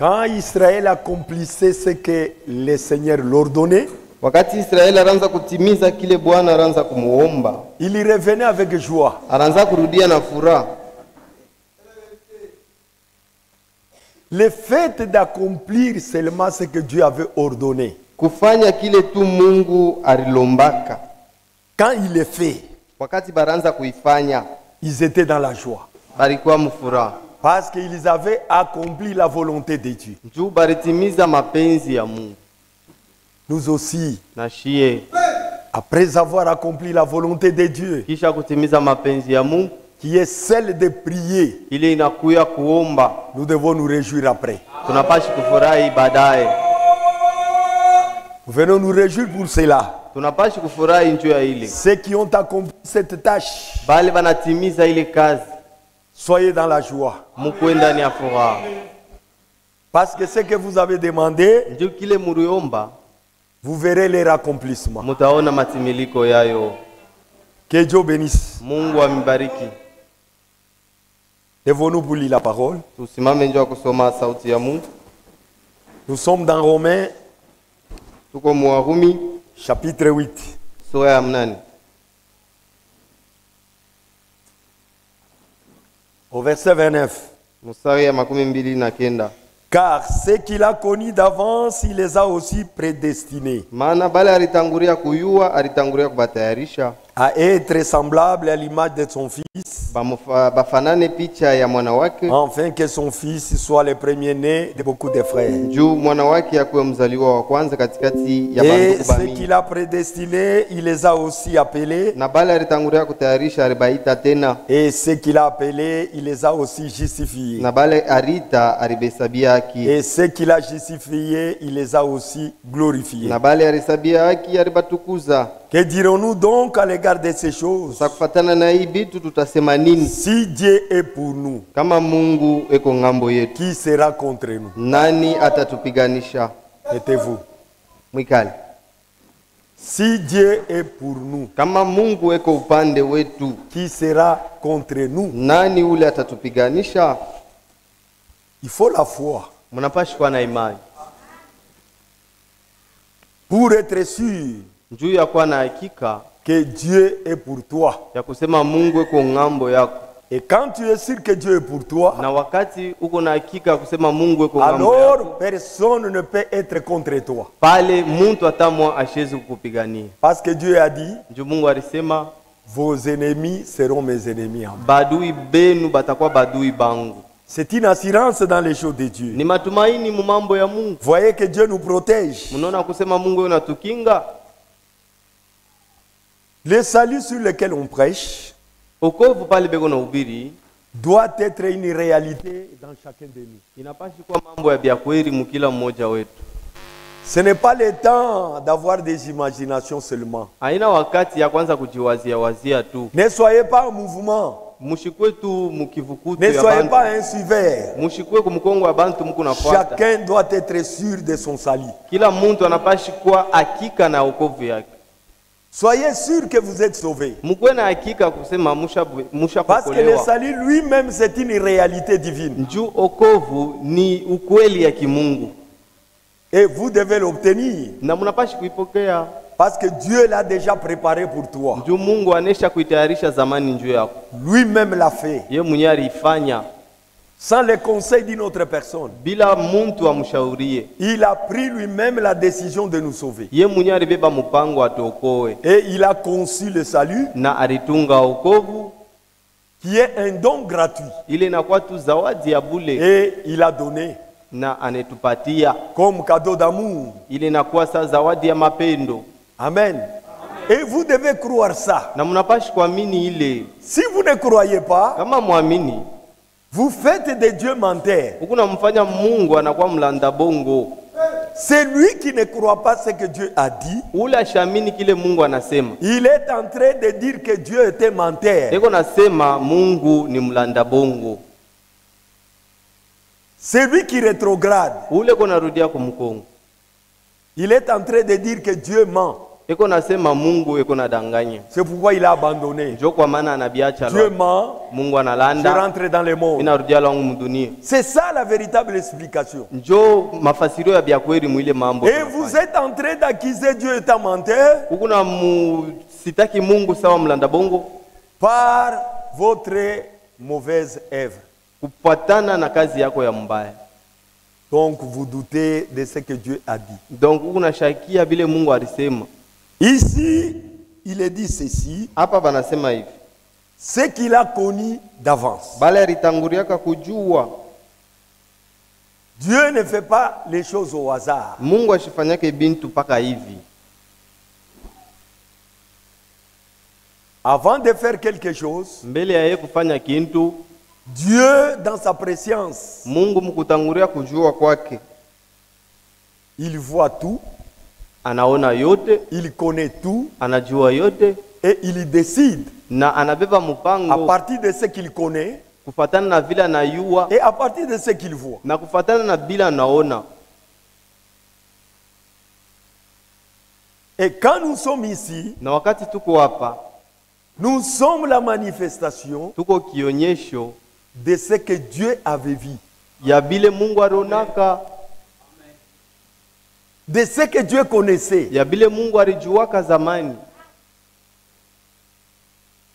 Quand Israël accomplissait ce que le Seigneur l'ordonnait, wakati Israeli anaanza kutimiza kile Bwana anaanza kumuomba, il y revenait avec joie. anaanza kurudia na furaha. Le fait d'accomplir seulement ce que Dieu avait ordonné, Kufanya kile tu Mungu alilombaka. quand il le fait, Wakati baranza kuifanya, ils étaient dans la joie. barikuwa mfuraha. Parce qu'ils avaient accompli la volonté de Dieu. Njoo baritimiza mapenzi ya Mungu. Nous aussi, Na shie, après avoir accompli la volonté de Dieu, kisha kutimiza mapenzi ya Mungu, qui est celle de prier, ile inakuya kuomba, nous devons nous réjouir après. tunapashi kufurahi baadaye. Nous venons nous réjouir pour cela. Tunapashi kufurahi njoo ya ile. Ceux qui ont accompli cette tâche, Bali banatimiza ile kazi, soyez dans la joie. mkuwe ndani ya furaha. Parce que ce que vous avez demandé, Njoo kile muriomba, vous verrez leur accomplissement. mutaona matimiliko yayo. Que Dieu bénisse. Mungu amibariki. Lèvons-nous pour lire la parole. Tusimame njoo kusoma sauti ya Mungu. Nous sommes dans Romains, Tuko Warumi chapitre 8. sura ya 8. Au verset 29. Mstari ya 29. Car ceux qu'il a connus d'avance, il les a aussi prédestinés Maana bale alitangulia kuyua, alitangulia kubatayarisha à être semblables à l'image de son Fils, bafanane picha ya mwana wake, afin que son Fils soit le premier-né de beaucoup de frères. juu mwana wake akuwe mzaliwa wa kwanza katikati ya Et bandugu ceux bamingi. qu'il a prédestinés, il les a aussi appelés. Na bale alitangulia kutayarisha alibaita tena, Et ceux qu'il a appelés, il les a aussi justifiés. na bale arita alibesabia haki, Et ceux qu'il a justifiés, il les a aussi glorifiés. na bale alisabia haki alibatukuza. Que dirons-nous donc à l'égard de ces choses? Sasa kufatana na hii bitu tutasema nini? Si Dieu est pour nous, Kama Mungu eko ngambo yetu, qui sera contre nous? nani atatupiganisha? Mettez-vous. Mwikali. Si Dieu est pour nous, Kama Mungu eko upande wetu, qui sera contre nous? nani ule atatupiganisha? Il faut la foi Mnapashi kuwa na imani pour être sûr juu ya kuwa na hakika que Dieu est pour toi. ya kusema Mungu eko ngambo yako. Et quand tu es sûr que Dieu est pour toi, Na wakati uko na hakika ya kusema Mungu eko ngambo yako, alors personne ne peut être contre toi. pale muntu atamwa ashezi kukupigania. Parce que Dieu a dit, Juu Mungu alisema vos ennemis seront mes ennemis. en bas. badui benu batakuwa badui bangu. C'est une assurance dans les choses de Dieu. Ni matumaini mu mambo ya Mungu. Voyez que Dieu nous protège. Mnaona kusema Mungu unatukinga. Le salut sur lequel on prêche Okovu pale beko na ubiri doit être une réalité dans chacun de nous. inapashi kuwa mambo ya byakweli mukila mmoja wetu. Ce n'est pas le temps d'avoir des imaginations seulement. Haina wakati ya kwanza kujiwazia wazia tu. Ne soyez pas en mouvement. Mushikwe tu mukivukutu Ne ya soyez bantu. pas un suiveur. Mushikwe kumukongo wa bantu muku nafuata. Chacun doit être sûr de son salut. Kila muntu anapashi kuwa hakika na okovu yake. Soyez sûr que vous êtes sauvés. Mukwe na hakika kusema musha Parce que le kukolewa. salut lui-même, c'est une réalité divine. Njuu okovu ni ukweli ya kimungu. Et vous devez l'obtenir. Na munapashi kuipokea. Parce que Dieu l'a déjà préparé pour toi. Njuu Mungu anesha kuitayarisha zamani njuu yako. Lui-même l'a fait. Ye mwenyewe alifanya Sans le conseil d'une autre personne. bila muntu amshaurie. Il a pris lui-même la décision de nous sauver. Ye mwenyewe alibeba mpango atuokoe Et il a conçu le salut na alitunga okovu qui est un don gratuit. ile inakuwa tu zawadi ya bule Et il a donné na anetupatia comme cadeau d'amour. ile inakuwa sa zawadi ya mapendo. Amen. Et vous devez croire ça. Na mnapashi kuamini ile. Si vous ne croyez pas, Kama muamini, vous faites de Dieu menteur. ukuna mfanya Mungu anakuwa mlanda bongo. C'est lui qui ne croit pas ce que Dieu a dit. Ule ashamini kile Mungu anasema. Il est en train de dire que Dieu était menteur. Eko nasema Mungu ni mlanda bongo. C'est lui qui rétrograde. Ule kona rudia kumkongo. Il est en train de dire que Dieu ment. Eko nasema Mungu eko nadanganya. C'est pourquoi il a abandonné. Njo kwa maana anabiacha Dieu lo. ment, Mungu je analanda. rentre dans le monde. Inarudia langu mdunia. C'est ça la véritable explication. Njo mafasirio ya byakweli mwile mambo. Et vous êtes en train d'accuser Dieu étant menteur Ukuna sitaki Mungu sawa mlanda bongo par votre mauvaise œuvre. kupatana na kazi yako ya mbaya. Donc vous doutez de ce que Dieu a dit. Donc ukuna shakia bile Mungu alisema. Ici, il est dit ceci, Hapa banasema hivi. ce qu'il a connu d'avance. Bale alitanguriaka kujua. Dieu ne fait pas les choses au hasard. Mungu ashifanyake bintu paka hivi. Avant de faire quelque chose, Mbele ya yeye kufanya kintu, Dieu, dans sa préscience, Mungu mkutanguria kujua kwake. il voit tout, Anaona yote, il connaît tout anajua yote et il décide na anabeba à mpango partir de ce qu'il connaît kufatana na vile anayua et à partir de ce qu'il voit. na kufatana na bila anaona. Et quand nous sommes ici, Na wakati tuko hapa, nous sommes la manifestation tuko kionyesho de ce que Dieu avait vu, ya bile Mungu aronaka, de ce que Dieu connaissait. ya bile Mungu alijuaka zamani.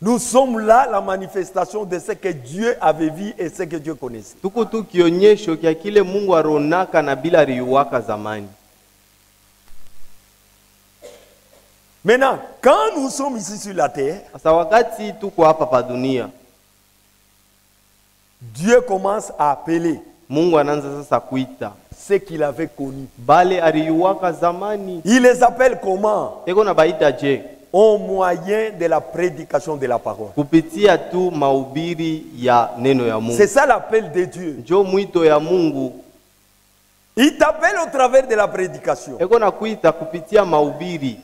Nous sommes là la manifestation de ce que Dieu avait vu et ce que Dieu connaissait. Tuko tu kionyesho kya kile Mungu aronaka na bila alijuaka zamani. Maintenant, quand nous sommes ici sur la terre, Sasa wakati tuko hapa pa dunia, Dieu commence à appeler Mungu anaanza sasa kuita ce qu'il avait connu. bale alijuaka zamani. Il les appelle comment? Eko na baita je Au moyen de la prédication de la parole. kupitia tu mahubiri ya neno ya Mungu. C'est ça l'appel de Dieu. Njo mwito ya Mungu. Il t'appelle au travers de la prédication. Eko na kuita kupitia mahubiri.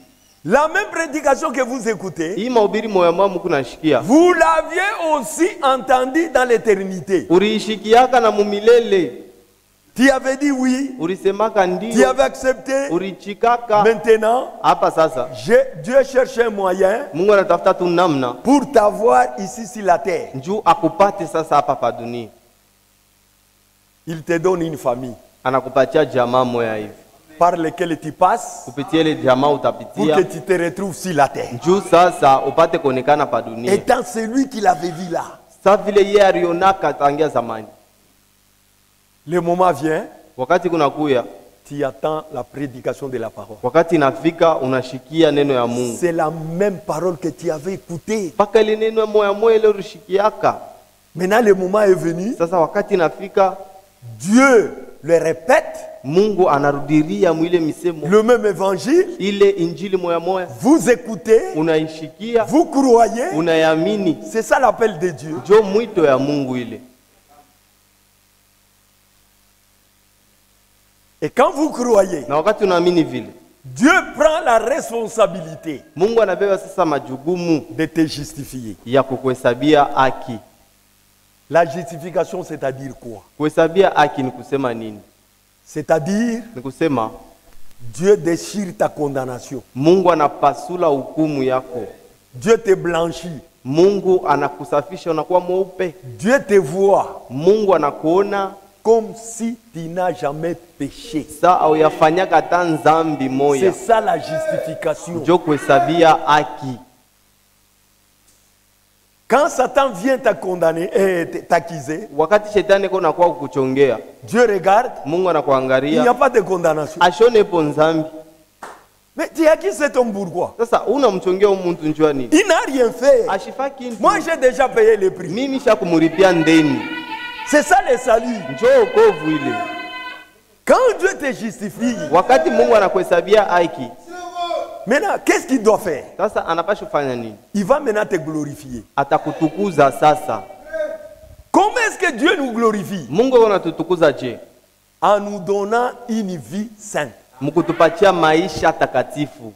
La même prédication que vous écoutez, Hii mahubiri moya mwa Mungu nashikia. vous l'aviez aussi entendu dans l'éternité. Uliishikiaka na mumilele. Tu avais dit oui, Ulisemaka tu ndio. avais accepté. Ulichikaka. Maintenant, Hapa sasa Dieu cherche un moyen Mungu anatafuta tu namna pour t'avoir ici sur la terre. njoo akupate sasa hapa pa dunia. Il te donne une famille Anakupatia jamaa moya hivi. par laquelle tu passes Kupitia ile jamaa pour utapitia que tu te retrouves sur la terre. njoo sasa upate kuonekana pa dunia. Étant celui qui l'avait vu là, Sasa vile yeye alionaka tangia zamani. le moment vient, Wakati kunakuya, tu attends la prédication de la parole. wakati inafika unashikia neno ya Mungu. C'est la même parole que tu avais écoutée. Paka ile neno moya moya ile ulishikiaka. Maintenant, le moment est venu, Sasa wakati inafika Dieu le répète, Mungu anarudiria mwile misemo le même évangile, ile injili moya moya vous écoutez, unaishikia, vous croyez, unayamini. c'est ça l'appel de Dieu. Njo mwito ya Mungu ile. Et quand vous croyez, Na wakati unaamini vile, Dieu prend la responsabilité Mungu anabeba sasa majukumu de te justifier. ya kukuhesabia haki. La justification, c'est-à-dire quoi? Kuhesabia haki ni kusema nini? C'est-à-dire, Ni kusema Dieu déchire ta condamnation. Mungu anapasula hukumu yako. Dieu te blanchit. Mungu anakusafisha unakuwa mweupe. Dieu te voit Mungu anakuona comme si tu n'as jamais péché. saa au yafanyaka hata nzambi moya. C'est ça la justification. Njo kuhesabia haki. Quand Satan vient te condamner et t'accuser, Wakati shetani iko nakuwa kukuchongea, Dieu regarde, Mungu il n'y a anakuangalia, pas de condamnation. ashone po nzambi. Mais tu as accusé ton bourgeois. Sasa unamchongea umuntu njua nini? Il n'a rien fait. Ashifa kintu. Moi, j'ai déjà payé le prix. Mimi shakumuripia ndeni. C'est ça le salut. Njo okovu ile. Quand Dieu te justifie, Wakati Mungu anakuhesabia haki, maintenant, qu'est-ce qu'il doit faire? sasa anapaswa kufanya nini? Il va maintenant te glorifier. Atakutukuza sasa. Comment est-ce que Dieu nous glorifie? Mungu anatutukuza je? En nous donnant une vie sainte. Mkutupatia maisha takatifu.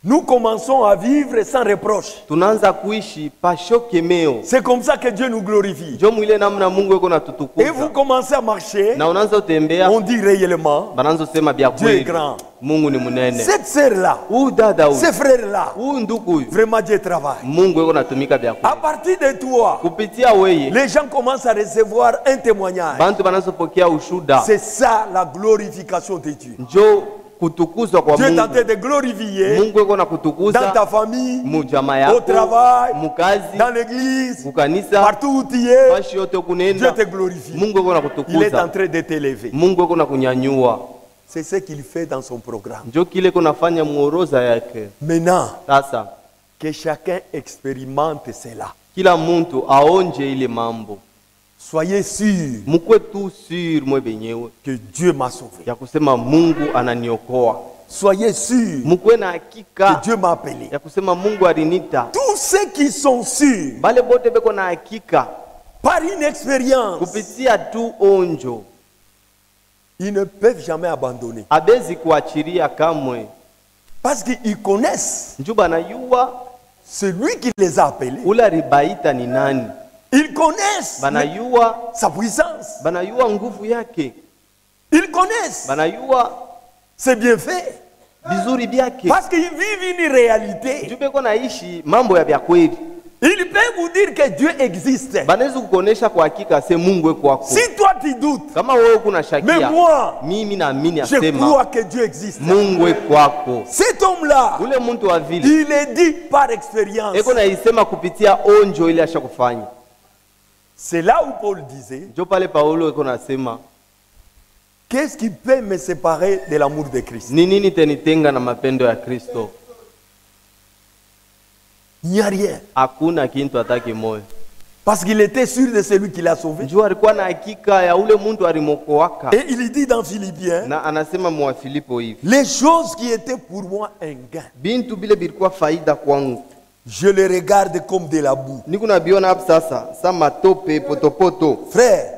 Nous commençons à vivre sans reproche. Tunaanza kuishi pasho kemeo. C'est comme ça que Dieu nous glorifie. Njo mwile namna Mungu yuko Et vous natutukuza. commencez à marcher, Na unaanza utembea, on dit réellement, bananza sema bya Dieu est kweli. grand. Mungu ni munene. Cette sœur-là, Huyu dada huyu, ce frère-là, huyu ndugu huyu, vraiment Dieu travaille. Mungu yuko natumika vya À kweli. partir de toi, Kupitia weye, les gens commencent à recevoir un témoignage. bantu banazopokea ushuda. C'est ça la glorification de Dieu. Njo kutukuzwa kwa Dieu est en Mungu. train de glorifier Mungu yuko na dans ta kutukuza famille, mujama au yako, travail, mukazi, dans l'église, kukanisa, partout où tu es. fashi yote Dieu kunenda. te glorifie. Mungu yuko na Il est en kutukuza. train de t'élever. Mungu yuko na kunyanyua. C'est ce qu'il fait dans son programme. Njo kile kunafanya muoroza yake. Maintenant, Sasa que chacun expérimente cela. kila muntu aonje ile mambo. Soyez sûrs Mukwe tu sur mwe benyewe que Dieu m'a sauvé. ya kusema Mungu ananiokoa. Soyez sûrs Mukwe na que hakika Dieu m'a appelé. ya kusema Mungu alinita. Tous ceux qui sont sûrs Bale bote beko na hakika par une expérience, kupitia tu onjo, ils ne peuvent jamais abandonner. abezi kuachiria kamwe. Parce qu'ils connaissent Njuba na yuwa celui qui les a appelés. ula ribaita ni nani. Ils connaissent Banayua, sa puissance. banayua nguvu yake. Ils connaissent Banayua ses bienfaits. vizuri byake. Parce qu'ils vivent une réalité. Njubeko naishi mambo ya vya kweli. Ils peuvent vous dire que Dieu existe. Banaweza kukuonesha kwa hakika se Mungu eko wako. Si toi tu doutes, Kama wewe kuna mais shakia, moi, mimi naamini je asema crois que Dieu existe. Mungu eko wako. Cet homme-là, Ule muntu wa vile il est dit par expérience. eko naisema kupitia onjo ile ashakufanya. C'est là où Paul disait, Njo pale Paulo eko nasema qu'est-ce qui peut me séparer de l'amour de Christ? ni nini tenitenga na mapendo ya Kristo? Il n'y a rien. Hakuna kintu hata kimoja. Parce qu'il était sûr de celui qui l'a sauvé. Njoo alikuwa na hakika ya ule muntu alimokoaka. Et il dit dans Philippiens, Na anasema mwa Filipo hivi, les choses qui étaient pour moi un gain, bintu bile bilikuwa faida kwangu, je les regarde comme de la boue. niko nabiona hapa sasa sa matope potopoto. Frère,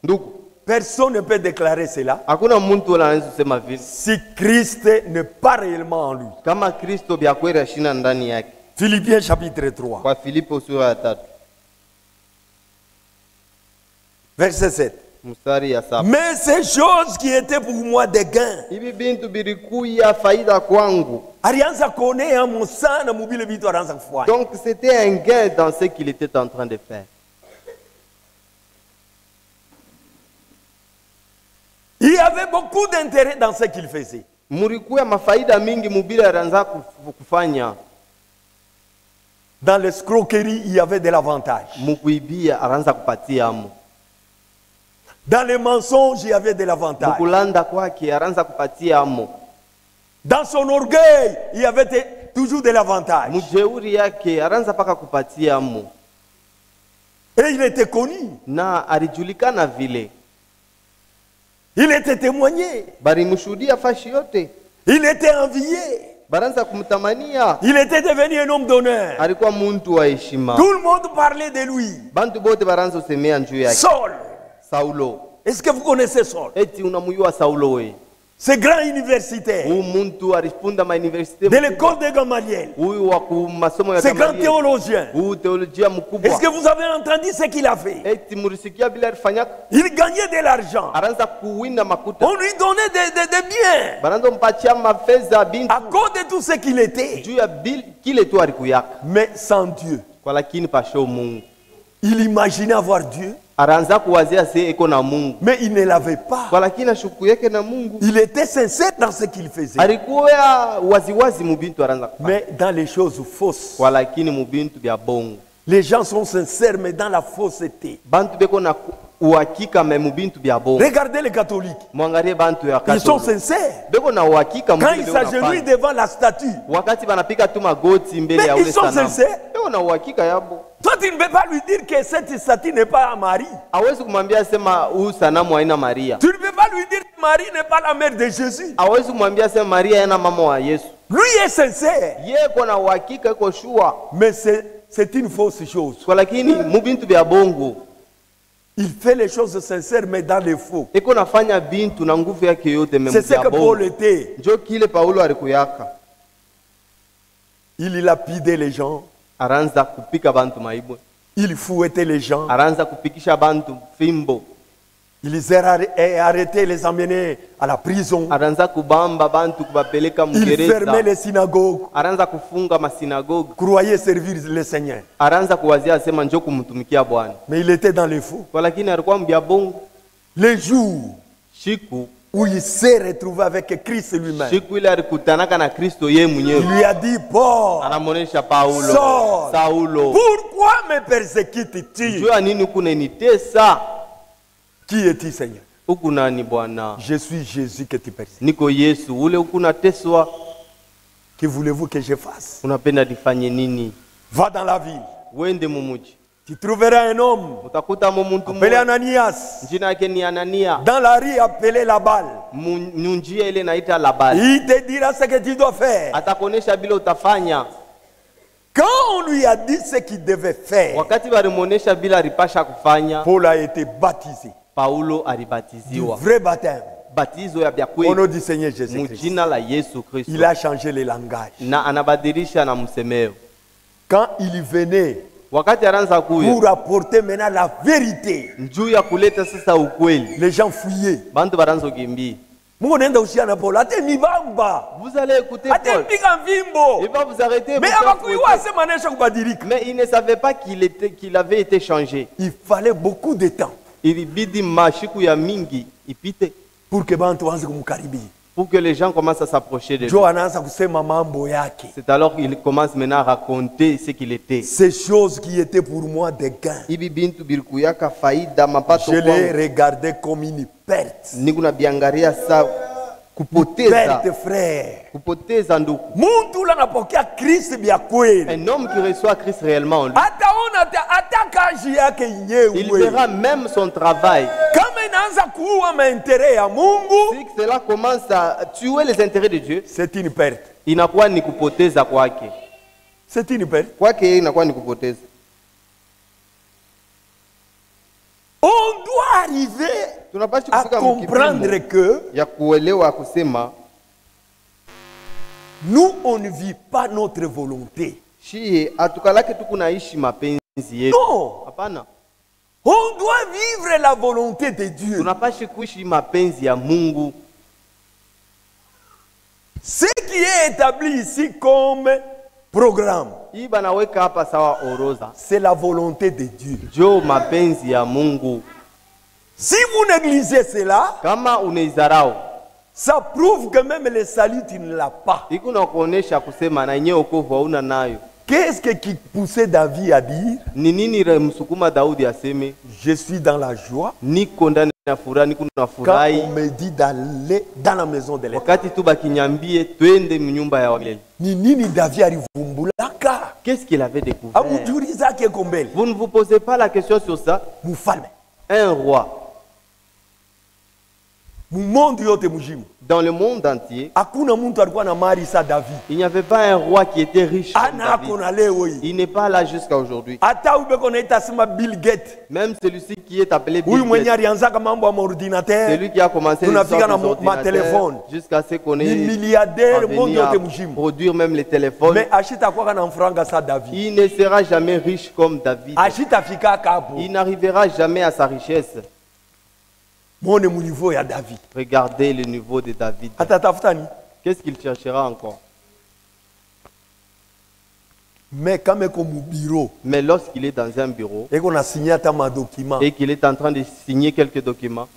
Ndugu, personne ne peut déclarer cela hakuna muntu wala anaweza kusema vile si Christ n'est pas réellement en lui. kama Kristo bya kweli ashina ndani yake. Philippiens chapitre 3, Kwa Filipo sura ya 3 verset 7. mstari ya 7. Mais ces choses qui étaient pour moi des gains, Hivi bintu bilikuya faida kwangu. alianza kuonea musana mubile vitu alianza kufanya. Donc c'était un gain dans ce qu'il était en train de faire. Il y avait beaucoup d'intérêt dans ce qu'il faisait. Murikuya mafaida mingi mubile alianza kufanya. Dans l'escroquerie, il y avait de l'avantage. Mukuibia alianza kupatia amo. Dans les mensonges, il y avait de l'avantage. Mukulanda kwake alianza kupatia amo. Dans son orgueil, il y avait toujours de l'avantage. Mujeuri yake alianza paka kupatia amo. Et il était connu. Na alijulikana vile. Il était témoigné. Barimshuhudia fashi yote. Il était envié. Baranza kumtamania. Il était devenu un homme d'honneur. Alikuwa muntu wa heshima. Tout le monde parlait de lui. Bantu bote baranza kusemea njuu yake. Saul. Saulo. Est-ce que vous connaissez Saul? Eti unamuyua Saulo we. Ce grand universitaire Huyu muntu alifunda ma universite. de l'école de Gamaliel. Huyu wa masomo ya Ce grand Gamaliel. théologien. Huyu teolojia mkubwa. Est-ce que vous avez entendu ce qu'il a fait? Eti murisikia bila alifanya Il gagnait de l'argent. aranza kuwinda makuta. On lui donnait des biens. Baranza mpatia mafeza bintu À cause de tout ce qu'il était. juu ya kile tu alikuyaka. Mais sans Dieu. Kwa lakini pasho Mungu. Il imaginait avoir Dieu. Aranza kuwazia se eko na Mungu. Mais il ne l'avait pas. Kwa lakini ashuku yake na Mungu. Il était sincère dans ce qu'il faisait. Alikuwa waziwazi mubintu aranza kufanya. Mais dans les choses fausses. Kwa lakini mubintu bya bongo. Les gens sont sincères, mais dans la fausseté. Bantu beko na uhakika me mubintu bya bongo. Regardez les catholiques. Mwangalie bantu ya Ils sont Katolika. sincères. Beko na uhakika Quand mbele ils beko na s'agenouillent fanya. devant la statue. Wakati banapika tu magoti mbele Mais ya ils ule sont sanamu. sincères. Beko na uhakika yabo. Toi, tu ne peux pas lui dire que cette statue n'est pas à Marie. Hawezi kumwambia sema huyu sanamu haina Maria. Tu ne peux pas lui dire que Marie n'est pas la mère de Jésus. Hawezi kumwambia sema Maria haina mama wa Yesu. Lui est sincère. Yeye iko na uhakika iko shua. Mais c'est une fausse chose. Kwa lakini mubintu bya bongo Il fait les choses sincères, mais dans les faux. iko nafanya bintu na nguvu yake yote C'est ce bya que bongo. Paul était. Njo kile Paulo alikuyaka. Il lapidait les gens. Aranza kupika bantu maibwe. Il fouettait les gens. Aranza kupikisha bantu fimbo. Il les a arrêtés, les emmenait à la prison. Aranza kubamba bantu kubapeleka Il fermait mgereza. les synagogues. Aranza kufunga masinagogi. Croyait servir le Seigneur. Aranza kuwazia asema njoo kumtumikia Bwana. Mais il était dans les faux. Kwa lakini alikuwa mbia bongo. Les jours Shiku où il s'est retrouvé avec Christ lui-même, shiku ile alikutanaka na Kristo yeye il mwenyewe. lui a dit, Paul, Anamuonesha Paulo. Saul, Saulo. pourquoi me persécutes-tu? Jua nini huku nenitesa? Qui es-tu, Seigneur? Huku nani Bwana? Je suis Jésus que tu persécutes. Niko Yesu. Ule huku nateswa. Que voulez-vous que je fasse? Unapenda nifanye nini? Va dans la ville. Wende mumuji. Tu trouveras un homme Utakuta muntu appelé mmoja. Ananias. Jina yake ni Anania. Dans la rue appelée Labal. Njia ile naita Labani. Il te dira ce que tu dois faire. Atakuonesha bila utafanya. Quand on lui a dit ce qu'il devait faire, Wakati walimuonesha bila alipasha kufanya, Paul a été baptisé. Paulo Du alibatiziwa. vrai baptême. Batizo ya vya Au kweli nom du Seigneur Jésus-Christ. mujina la Yesu Kristo. Il a changé le langage. Na anabadilisha na msemeo. Quand il venait Wakati anaanza kuya pour apporter maintenant la vérité, njuu ya kuleta sasa ukweli, les gens fuyaient. bantu banaanza kukimbia. Mungu nenda usiana Paul. Ate mibamba. Vous allez écouter Ate Paul. mpiga mvimbo. Il va vous arrêter. Mais vous abakuiwa faire fouetter. sema nesha kubadilika. Mais il ne savait pas qu'il avait été changé. Il fallait beaucoup de temps Ilibidi mashiku ya mingi ipite pour que bantu waanze kumkaribia. pour que les gens commencent à s'approcher de lui. Jo anaanza kusema mambo yake. C'est alors qu'il commence maintenant à raconter ce qu'il était. Ces choses qui étaient pour moi des gains, Hivi bintu bilikuyaka faida mapato je les kwangu. regardais comme une perte. Niko na biangalia sa kupoteza. Perte, frère. Kupoteza ndugu. Muntu ula anapokea Kristo bya kweli. Un homme qui reçoit Christ réellement en lui, Ataona hata kazi yake il yenyewe. verra même son travail. Kama inaanza kuua maendeleo ya Mungu, Si cela commence à tuer les intérêts de Dieu, c'est une perte. inakuwa ni kupoteza kwake. C'est une perte. Kwake yeye inakuwa ni kupoteza. On doit arriver Tunapaswa à kufika comprendre mkipimo que ya kuelewa kusema nous, on ne vit pas notre volonté. shie atukalake tu kunaishi mapenzi yetu. Non, Hapana. on doit vivre la volonté de Dieu. Tunapaswa kuishi mapenzi ya Mungu. Ce qui est établi ici comme programme, Hii banaweka hapa sawa oroza. c'est la volonté de Dieu. Jo mapenzi ya Mungu. Si vous négligez cela, Kama unaizarau, ça prouve que même le salut, tu ne l'as pas. iko na kuonesha kusema na yenyewe wokovu hauna nayo. Qu'est-ce qui poussait David à dire, Ni nini msukuma Daudi aseme je suis dans la joie niko ndani ya furaha, niko na quand furahi on me dit d'aller dans la maison de l'Éternel. wakati tu bakinyambie twende mnyumba ya milele. Ni nini David alivumbulaka? Qu'est-ce qu'il avait découvert? Amujiuliza ke kombele. Vous ne vous posez pas la question sur ça. Mfalme. Un roi Mu monde yote mujimu. dans le monde entier, Hakuna muntu alikuwa na mali sa David. il n'y avait pas un roi qui était riche comme Ana David. akona leo hii. Il n'est pas là jusqu'à aujourd'hui. Hata ubeko naita sema Bill Gates. Même celui-ci qui est appelé Bill Huyu mwenye Gates, alianzaka mambo ya ordinateur. celui qui a commencé Tunafika na l'histoire des ma téléphone. ordinateurs jusqu'à ce qu'on Ni ait milliardaire monde parvenu à yote mujimu. produire même les téléphones. Mais ashita kwa na mfranga sa David. Il ne sera jamais riche comme David. Ashita fika kapo. Il n'arrivera jamais à sa richesse. Mone mu niveau ya David. Regardez le niveau de David. Atatafuta ni. Qu'est-ce qu'il cherchera encore? Mais kama eko mu bureau, Mais lorsqu'il est dans un bureau eko na signer ta ma document. et qu'il est en train de signer quelques documents,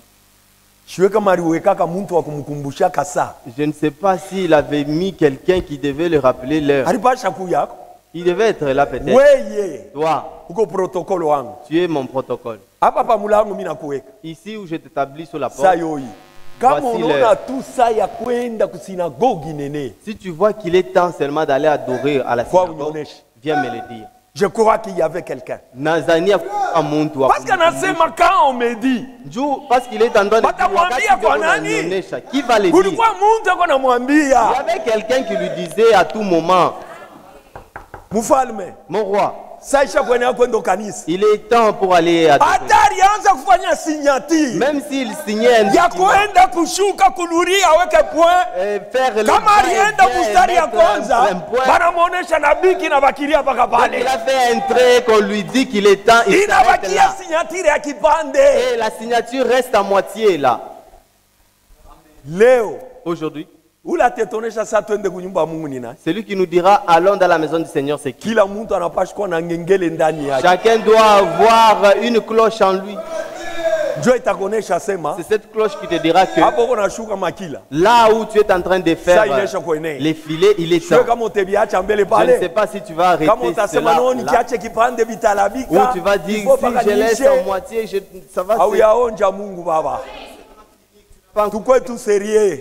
Shiwe kama aliwekaka muntu wa kumkumbusha kasa. je ne sais pas s'il avait mis quelqu'un qui devait le rappeler l'heure. Alipasha kuya. Il devait être là peut-être. Weye. Toi, Uko protocole wangu. tu es mon protocole. Hapa pa mulango mimi nakuweka. Ici où je t'établis sur la Saa porte, yoyi. Kama Voici unaona l'heure. tu saa ya kwenda kusinagogi nene. si tu vois qu'il est temps seulement d'aller adorer à la Kwa synagogue, unioneshe. viens me le dire. Je crois qu'il y avait quelqu'un. Nazania a muntu wa Parce que nasema quand on me dit, Juu, parce qu'il est en train de dire, Watamwambia wakati kwa ndio nani? unanionyesha, qui va le dire? kulikuwa muntu ako Il y namwambia avait quelqu'un qui lui disait à tout moment, mfalme, mon roi, saisha kuenea kwenda kanisa. Il est temps pour aller à Hata alianza kufanya signature même s'il signait un ya document, kuenda kushuka kunuria aweke point. faire le Kama pas et alienda bien mstari ya mettre kwanza un point. banamuonesha na biki na bakiria paka Donc, pale. il a fait un trait qu'on lui dit qu'il est temps, il s'arrête Inabakia là. signature ya kipande. Et la signature reste à moitié là. Leo Aujourd'hui, ula tetonesha saa twende kunyumba ya Mungu ni nani? celui qui nous dira allons dans la maison du Seigneur, c'est qui? Kila mtu anapaswa kuwa na ngengele ndani yake. Chacun doit avoir une cloche en lui. Ndio itakuonesha sema C'est cette cloche qui te dira que hapo uko nashuka makila. là où tu es en train de faire Ça inaisha kuenea. les filets, il est Sio temps. kama utabiacha mbele Je ne sais pale. pas si tu vas arrêter Kama utasema cela no là, nikiache kipande vitalabika. ou tu vas dire si je laisse en moitié, ça va Au se yaonja Mungu Baba. faire, Tukwe tu sérieux.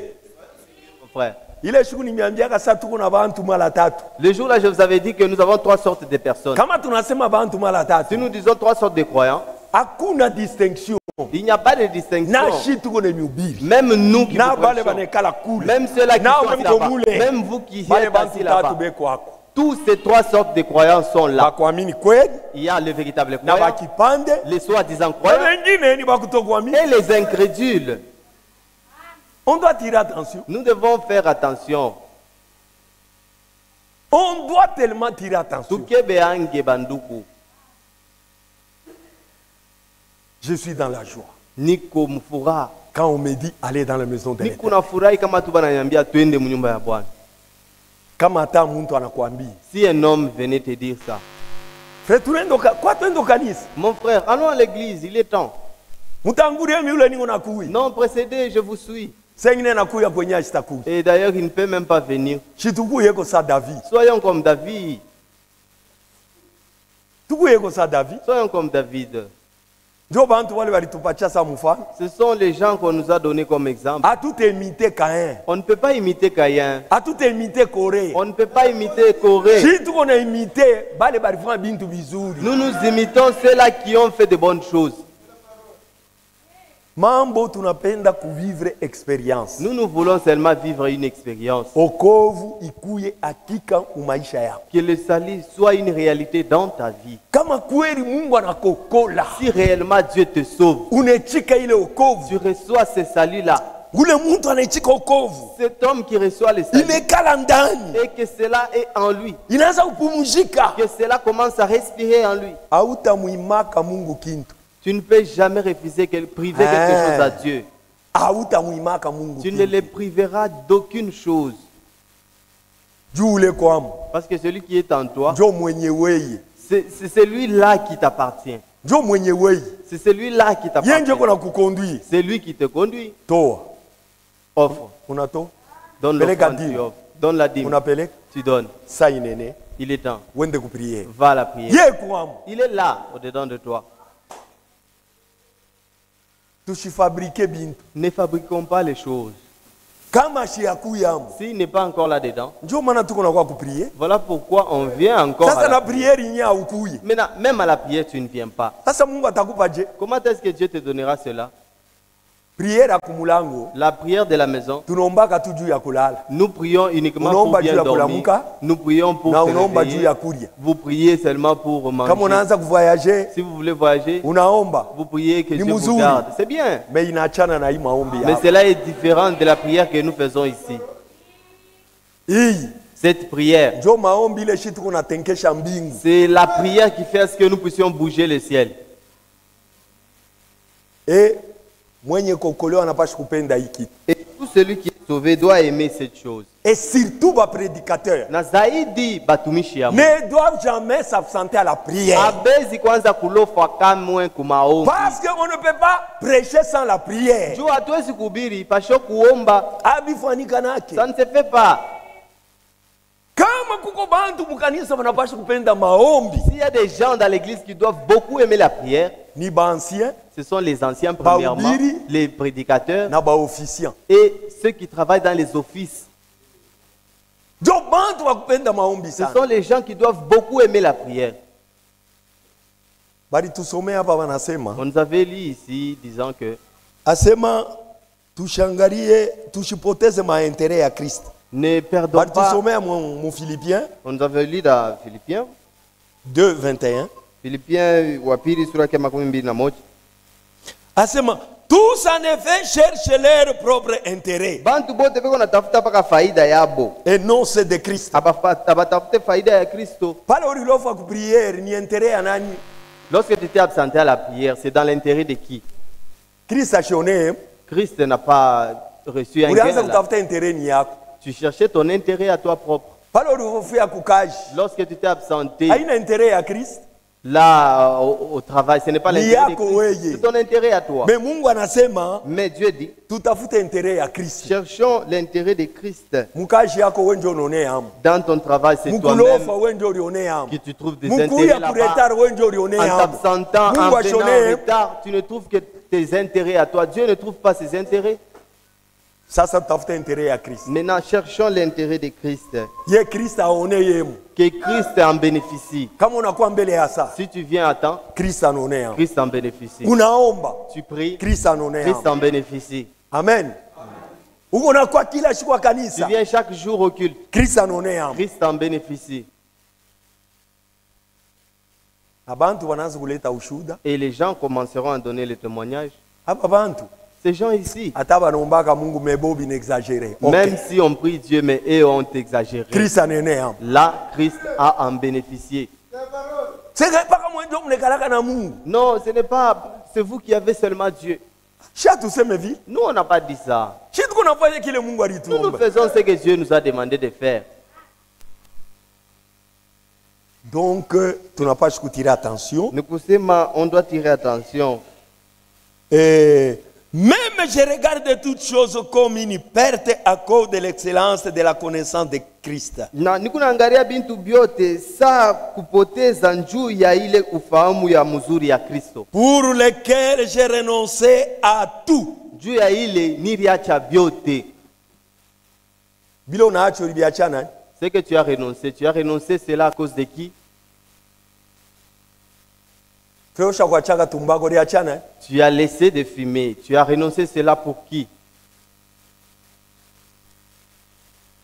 mon frère. Ile siku nimeambiaka sasa tuko na bantu mara tatu. Le jour là, je vous avais dit que nous avons trois sortes de personnes. Kama tunasema bantu mara Si tatu, nous disons trois sortes de croyants, hakuna distinction. il n'y a pas de distinction. Na shi tuko na mihubiri. Même nous qui Na vous bale prêchons, banekala kule. même ceux-là qui Na sont même assis là-bas, komule. même vous qui Bale êtes bantu assis tatu là-bas, beko hako. tous ces trois sortes de croyants sont là. Bakuamini kweli Il y a le véritable na croyant, bakipande les soi-disant na croyants wengine ni bakutokuamini. et les incrédules. On doit tirer attention. Nous devons faire attention. On doit tellement tirer attention. Tukebe ange banduku, Je suis dans la joie. niko mfuraha. Quand on me dit allez dans la maison de Niko l'Éternel. nafurahi kama tu bananiambia twende mnyumba ya Bwana. Kama hata mtu anakuambia, Si un homme venait te dire ça, "Frère, tunaenda kwa tunaenda kanisa." mon frère, allons à l'église, il est temps. Mtangulie mimi yule niko nakuya. Non, précédez, je vous suis. Sengine nakuya kwenye sitakuya. Et d'ailleurs, il ne peut même pas venir. Chitukuye ko sa David. Soyons comme David. Tukuye ko sa David. Soyons comme David. Ndio bantu wale walitupatia sa mfano. Ce sont les gens qu'on nous a donnés comme exemple. A tout imiter Caïn. On ne peut pas imiter Caïn. A tout imiter Corée. On ne peut pas imiter Corée. Si tuko na imiter bale balifanya bintu vizuri. Nous nous imitons ceux-là qui ont fait de bonnes choses. Mambo tunapenda kuvivre experience. Nous voulons seulement vivre une expérience. Okovu ikuye hakika umaisha yako. Que le salut soit une réalité dans ta vie. Kama kweli Mungu anakokola, Si réellement Dieu te sauve, unechika ile okovu. tu reçois ce salut-là. Ule mtu anaichika okovu. Cet homme qui reçoit le salut, Inekala ndani. et que cela est en lui, Inaanza kupumzika. que cela commence à respirer en lui. Hautamuimaka Mungu kintu. Tu ne peux jamais refuser, priver quelque chose à Dieu. Hautamuimaka Mungu Tu ne kintu. le priveras d'aucune chose. Juu ule kwamo. Parce que celui qui est en toi, Njo mwenye weye. c'est celui-là qui t'appartient. Njo mwenye weye. C'est celui-là qui Yeye t'appartient. ndio kona kukonduire. C'est lui qui te conduit. Toa. Offre. Unatoa. Donne Peleka l'offrande, tu dîme. offres. Donne la dîme. Unapeleka. Tu donnes. Saa inene. Il est temps. Wende kupriere. Va à la prière. Yeye kwamo. Il est là, au-dedans de toi. Tushifabrike bintu. Ne fabriquons pas les choses. Kama shiyakuyamo. S'il n'est pas encore là-dedans, Njo maana tuko na kwa kupriere. voilà pourquoi on vient encore à Sasa la na prière. priere nya ukuye. Maintenant, même à la prière, tu ne viens pas. Sasa Mungu atakupa je? Comment est-ce que Dieu te donnera cela? Priere ya kumulango. La prière de la maison, Tunaombaka tu juu ya kulala. nous prions uniquement Unaomba pour bien juu ya dormir. kulamuka, Nous prions pour na se unaomba juu réveiller. ya kulia. Vous priez seulement pour Kama manger. unaanza kuvoyager, Si vous voulez voyager, unaomba. vous priez que Ni Dieu vous mzuri. garde. C'est bien. Mais inaachana na hii maombi Mais yao. cela est différent de la prière que nous faisons ici. Hii Cette prière, njo maombi ile shi tuko natenkesha mbingu. c'est la prière qui fait à ce que nous puissions bouger le ciel. Et mwenye kokolewa anapaswa kupenda hii kitu. Et tout celui qui est sauvé doit aimer cette chose. Et surtout ba prédicateur Na zaidi batumishi ya Mungu. ne doivent jamais s'absenter à la prière. Abezi kwanza kulofa kamwe kumaombi. Parce qu'on ne peut pas prêcher sans la prière. Juu hatuwezi kuhubiri pasho kuomba, Abifanika nake. ça ne se fait pas. Kama kuko bantu mukanisa wanapaswa kupenda maombi. S'il y a des gens dans l'église qui doivent beaucoup aimer la prière, Ni ba ancien ce sont les anciens premièrement, Bahubiri. les prédicateurs na ba officiant. et ceux qui travaillent dans les offices. Njo bantu wa kupenda maombi Ce sana. sont les gens qui doivent beaucoup aimer la prière. Bali tusomea hapa wanasema. On nous avait lu ici disant que Asema tushangalie tushipoteze maentere ya Kristo. ne perdons Bali pas. tusomea mu Philippiens On nous avait lu dans Philippiens, 2, 21. Philippiens wa pili sura ya 21. Asema, tous en effet cherchent leur propre intérêt. Bantu bote beko natafuta paka faida yabo. Et non c'est de Christ. Abatafute faida ya Kristo. Pale ulilofa ku prière ni intérêt ya nani? Lorsque tu t'es absenté à la prière, c'est dans l'intérêt de qui? Christ ashone. Christ n'a pas reçu un Ulianza gain. kutafuta intérêt ni yako. Tu cherchais ton intérêt à toi propre. Pale ulifofia kukaji. Lorsque tu t'es absenté, Haina intérêt ya Christ. là au travail, ce n'est pas l'intérêt de Christ, c'est ton intérêt à toi. Mais Mungu anasema Mais Dieu dit, tutafute intérêt ya Christ. cherchons l'intérêt de Christ. Mukaji yako wenjo unaone hamu. Dans ton travail, c'est toi-même Mukulofa wenjo ulione hamu. que tu trouves des Mukuya intérêts pour là-bas. retard wenjo ulione En hamu. t'absentant, en Mungu venant en ashone. retard, tu ne trouves que tes intérêts à toi. Dieu ne trouve pas ses intérêts. Sasa tutafute intérêt ya Christ. Maintenant, cherchons l'intérêt de Christ. Ye Christ aone yemu. Que Christ en bénéficie. Kama unakuwa mbele ya saa, Si tu viens à temps, Christ anaone hamu. Christ en bénéficie. Unaomba, Tu pries, Christ anaone Christ hamu. en bénéficie. Amen. Uko unakuwa kila siku kwa Tu kanisa, viens chaque jour au culte, Christ anaone hamu. Christ en bénéficie. Abantu wanaanza kuleta ushuda. Et les gens commenceront à donner les témoignages. Hapa bantu Ces gens ici, hata banaombaka Mungu mebo binexagere. même si on prie Dieu, mais eux ont exagéré. Christ anaone hamu. Là, Christ a en bénéficié. Sasa paka mwenjo mnekalaka na Mungu. Non, ce n'est pas, c'est vous qui avez seulement Dieu. Sha tuseme vi. Nous, on n'a pas dit ça. Shi tuko nafanya kile Mungu Nous alituomba. faisons ce que Dieu nous a demandé de faire. Donc tunapaswa kutirer attention. Nous kusema, on doit tirer attention. Et même je regarde toutes choses comme une perte à cause de l'excellence de la connaissance de Christ. Na nikunaangalia bintu byote saa kupoteza njuu ya ile ufahamu ya mzuri ya Kristo. Pour lequel j'ai renoncé à tout. Juu ya ile niliacha byote. Bila unaacho ulibiachana. Ce que tu as renoncé cela à cause de qui? Feosha kwa chaka tumbako liachana. Tu as laissé de fumer. Tu as renoncé cela pour qui?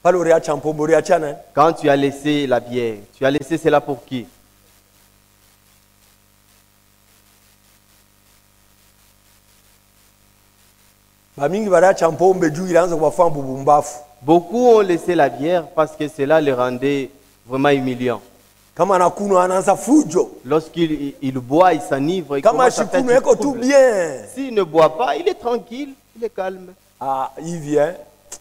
Pale uliacha mpombo liachana. Quand tu as laissé la bière, tu as laissé cela pour qui? Bamingi baliacha mpombe juu ilianza kuwafanya bubumbafu. Beaucoup ont laissé la bière parce que cela les rendait vraiment humiliants. Kama anakunywa anaanza fujo. Lorsqu'il boit, il s'enivre. Il Kama commence à faire shikunywa du eko tout trouble. bien. S'il ne boit pas, il est tranquille, il est calme. Ah, hivi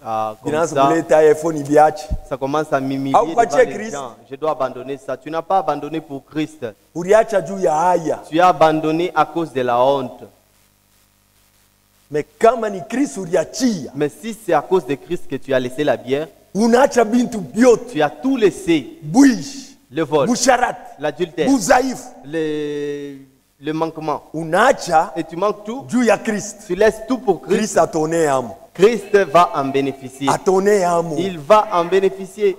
Ah, comme Inaanza ça, kuleta iPhone ibiache. ça commence à m'humilier Ah, devant upachie les Christ. gens. Je dois abandonner ça. Tu n'as pas abandonné pour Christ. Uliacha juu ya haya. Tu as abandonné à cause de la honte. Mais kama ni Christ uliachia. Mais si c'est à cause de Christ que tu as laissé la bière, Unaacha bintu byote. tu as tout laissé. Bwishi. Le vol, Busharati. l'adultère, Buzaifu. le manquement. Unaacha Et tu manques tout. juu ya Christ. Tu laisses tout pour Christ. Christ atone hamu. Christ va en bénéficier. Atone hamu. Il va en bénéficier.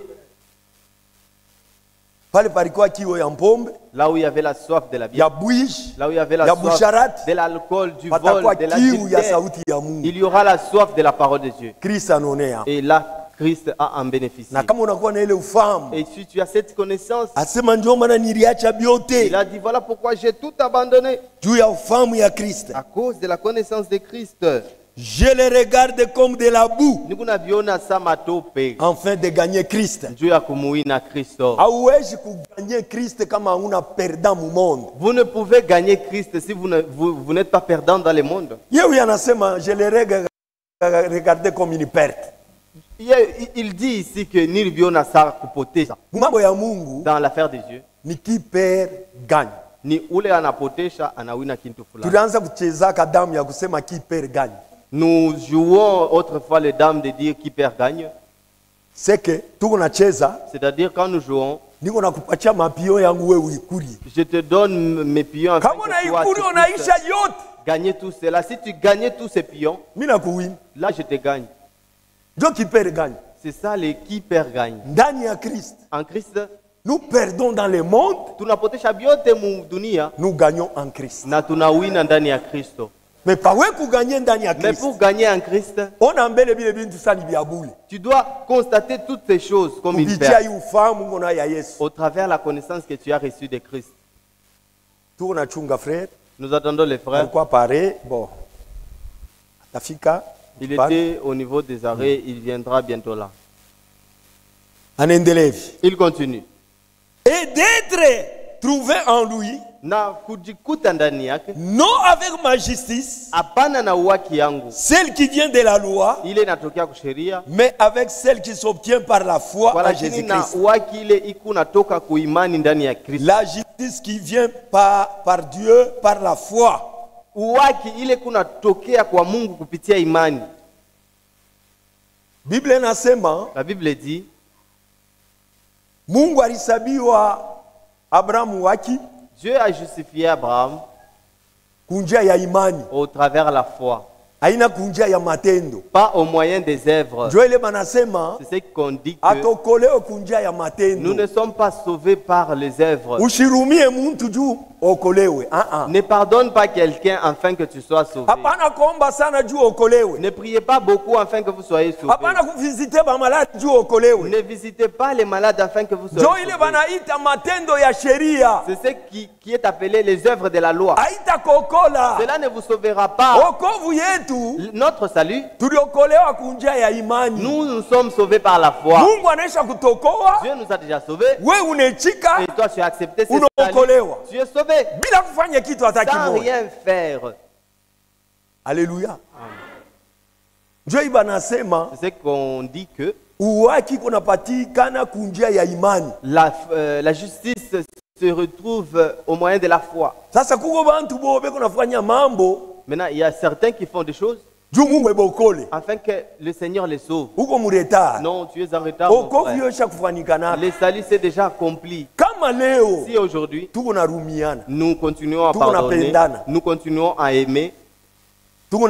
Pale palikuwa kiwo ya mpombe, Là où il y avait la soif de la bière, ya bwishi, là où il y avait la ya soif busharati, de l'alcool, du vol, patakuwa de kiu ya l'adultère, sauti ya Mungu. il y aura la soif de la parole de Dieu. Christ anone hamu. Et là, Christ a en bénéficié. Na kama unakuwa na ile ufahamu, Et si tu as cette connaissance, asema ndio maana niliacha il byote a dit voilà pourquoi j'ai tout abandonné. juu ya ufahamu ya Kristo. À cause de la connaissance de Christ. Je le regarde comme de la boue Nikunaviona sa matope. afin de gagner Christ. Juu ya kumuina Kristo. Hauwezi kuganye Kristo kama hauna perdant mu monde. Vous ne pouvez gagner Christ si vous n'êtes pas perdant dans le monde. Yeye anasema je le regarde comme une perte. Il dit ici que niliviona sa kupotesha. Mambo ya Mungu Dans l'affaire de Dieu, ni qui perd gagne. ni ule anapotesha anawina kintu fulani. Tulianza kucheza kadamu ya kusema qui perd gagne. Nous jouons autrefois les dames de dire qui perd gagne. C'est que tuko nacheza C'est-à-dire quand nous jouons, niko nakupatia mapio yangu wewe uikuli. je te donne mes pions afin Kama que toi, unaikuli tu unaisha puisses yote. gagner tout cela. Si tu gagnais tous ces pions, Mimi nakuwini. là je te gagne. Ndio qui perd gagne. C'est ça les qui perd gagne. Ndani ya Christ. En Christ, Nous perdons dans le monde, tunapotesha byote mu dunia nous gagnons en Christ. na tunawina ndani ya Kristo. Mais pas ouais pour gagner ndani ya Mais Christ. pour gagner en Christ, On a mbele bile bintu sani bya bule. tu dois constater toutes ces choses comme une Kupitia perte hii ufahamu ngona ya Yesu. au travers la connaissance que tu as reçue de Christ. Tuko chunga frère. Nous attendons les frères. Pourquoi parler? Bon. Tafika. Il était au niveau des arrêts, il viendra bientôt là. Anendelevi. Il continue. Et d'être trouvé en lui, Na kujikuta ndani yake, non avec ma justice, hapana na uwaki yangu celle qui vient de la loi, ile inatokea kusheria, mais avec celle qui s'obtient par la foi kwa en lakini na Jésus-Christ. uwaki ile iku natoka kuimani ndani ya Kristo. La justice qui vient par Dieu, par la foi. Uwaki ile kunatokea kwa Mungu kupitia imani. Bible inasema La Bible dit, Mungu alisabiwa Abrahamu waki Dieu a justifié Abraham kunjia ya imani, au travers la foi, haina kunjia ya matendo. pas au moyen des œuvres. Ndio ile banasema C'est ce qu'on dit que atokolewe kunjia ya nous matendo. ne sommes pas sauvés par les œuvres. Ushirumie muntu juu okolewe. Ne pardonne pas quelqu'un afin que tu sois sauvé. Hapana kuomba sana juu okolewe. Ne priez pas beaucoup afin que vous soyez sauvés. Hapana kuvisite ba maladi juu okolewe. Ne visitez pas les malades afin que vous soyez Ndio ile sauvés. banaita matendo ya sheria. C'est ce qui est appelé les œuvres de la loi. Haita kokola. Cela ne vous sauvera pas. Okovu yetu Notre salut, tuliokolewa kunjia ya imani. nous sommes sauvés par la foi. Mungu anaisha kutokoa, Dieu nous a déjà sauvés. we unechika Et toi, tu as accepté ce unaokolewa salut. Tu es sauvé bila kufanya kitu hata sans kimoja. rien faire. Haleluya. Ndio iba nasema C'est ce qu'on dit que uwaki kunapatikana kunjia ya imani. la justice se retrouve au moyen de la foi. Sasa kuko bantu bobe kunafanya mambo Maintenant, il y a certains qui font des choses juu Mungu ebokole. afin que le Seigneur les sauve. Uko muretard. Non, tu es en retard. Mon Okovu frère. yosha kufanikana. Le salut c'est déjà accompli. Kama leo Si aujourd'hui, tuko narumiana, nous continuons à Tuko pardonner, napendana. nous continuons à aimer, tuko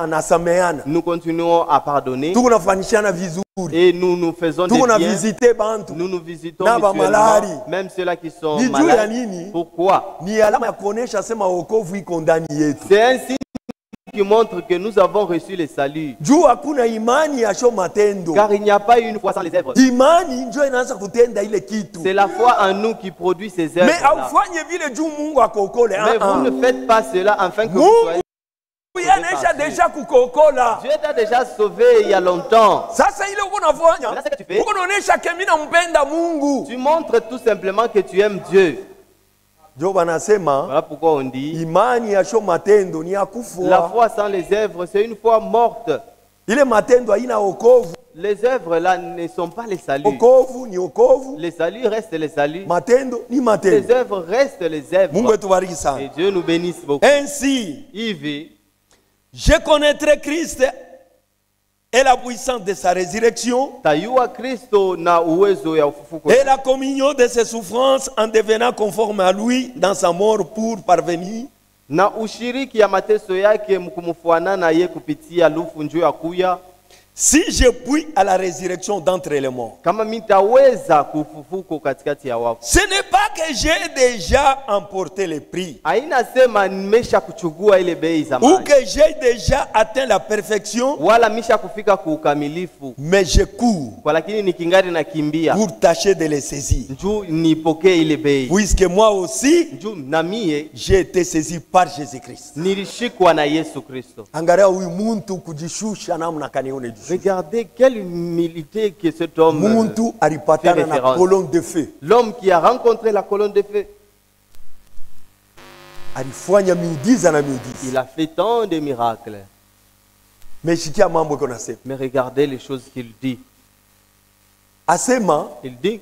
nasameana, nous continuons à pardonner tuko nafanishana vizuri, et nous nous faisons des tuko biens. navisite bantu, Nous nous visitons Na ba malari. mutuellement, même ceux-là qui sont Ni juu ya malades. nini? Pourquoi? ni alama ya kuonesha sema wokovu iko ndani yetu. C'est un signe qui montre que nous avons reçu le salut. Juu hakuna imani yasho matendo. Car il n'y a pas une foi sans les œuvres. Imani njo inaanza kutenda ile kitu. C'est la foi en nous qui produit ces Mais œuvres. aufanye vile juu Mungu akokole. Mais vous ne faites pas cela afin que vous Mungu soyez. anaisha deja kukokola. Dieu t'a déjà sauvé il y a longtemps. Sasa ile uko nafanya, Sasa que tu fais? uko naonesha ke mimi nampenda Mungu. Tu montres tout simplement que tu aimes Dieu. Ndio banasema Voilà pourquoi on dit imani yasho matendo ni ya la kufua. foi sans les œuvres, c'est une foi morte. Ile matendo haina wokovu. Les œuvres là ne sont pas les saluts. Wokovu ni wokovu, Les saluts restent les saluts. matendo ni Les matendo. œuvres restent les Mungu œuvres. etubariki sana. Et Dieu nous bénisse beaucoup. Ainsi, Yves, je connaîtrai Christ et la puissance de sa résurrection tayua Kristo na uwezo ya ufufuko et la communion de ses souffrances en devenant conforme à lui dans sa mort pour parvenir na ushiriki ya mateso yake mkumfuanana ye kupitia lufu njoo ya kuya. si je puis à la résurrection d'entre les morts. Kama mitaweza kufufuko katikati ya wafu. Ce n'est pas que j'ai déjà emporté le prix Haina sema nimesha kuchugua ile bei ou zamani. que j'ai déjà atteint la perfection, Wala misha kufika kuukamilifu. mais je cours Kwa lakini nikingari nakimbia. pour tâcher de les saisir. Njoo nipokee ile bei. Puisque moi aussi, Njoo na mie j'ai été saisi par Jésus-Christ. nilishikwa na Yesu Kristo. Angalia huyu muntu kujishusha namna kanione juu. Regardez quelle humilité que cet homme. Muntu alipatana na référence. colonne de feu. L'homme qui a rencontré la colonne de feu. Alifanya miujiza na miujiza. Il a fait tant de miracles. Meshikia mambo iko nasema. Mais regardez les choses qu'il dit. Asema Il dit,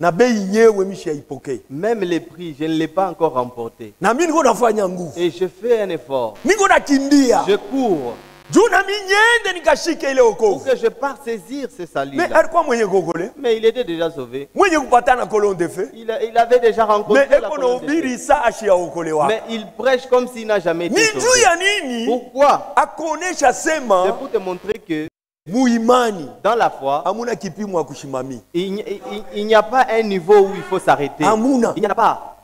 na bei nyewe mishaipokea. même les prix, je ne l'ai pas encore remporté. Na mimi niko nafanya nguvu. Et je fais un effort. Niko nakimbia. Je cours Juu na mimi niende nikashike ile pour wokovu. que je parte saisir ce Mais salut-là. alikuwa mwenye kokole. Mais il était déjà sauvé. Mwenye kupatana colonne de feu. Il avait déjà Mais rencontré la eko colonne de feu. nahubiri saa ashia okolewa. Mais il prêche comme s'il n'a jamais Ni été juu sauvé. ya nini? Pourquoi? Akuonesha C'est sema pour te montrer que muimani dans la foi, hamuna kipimo ya kushimamia. il n'y a pas un niveau où il faut s'arrêter. Hamuna. Il n'y en a pas.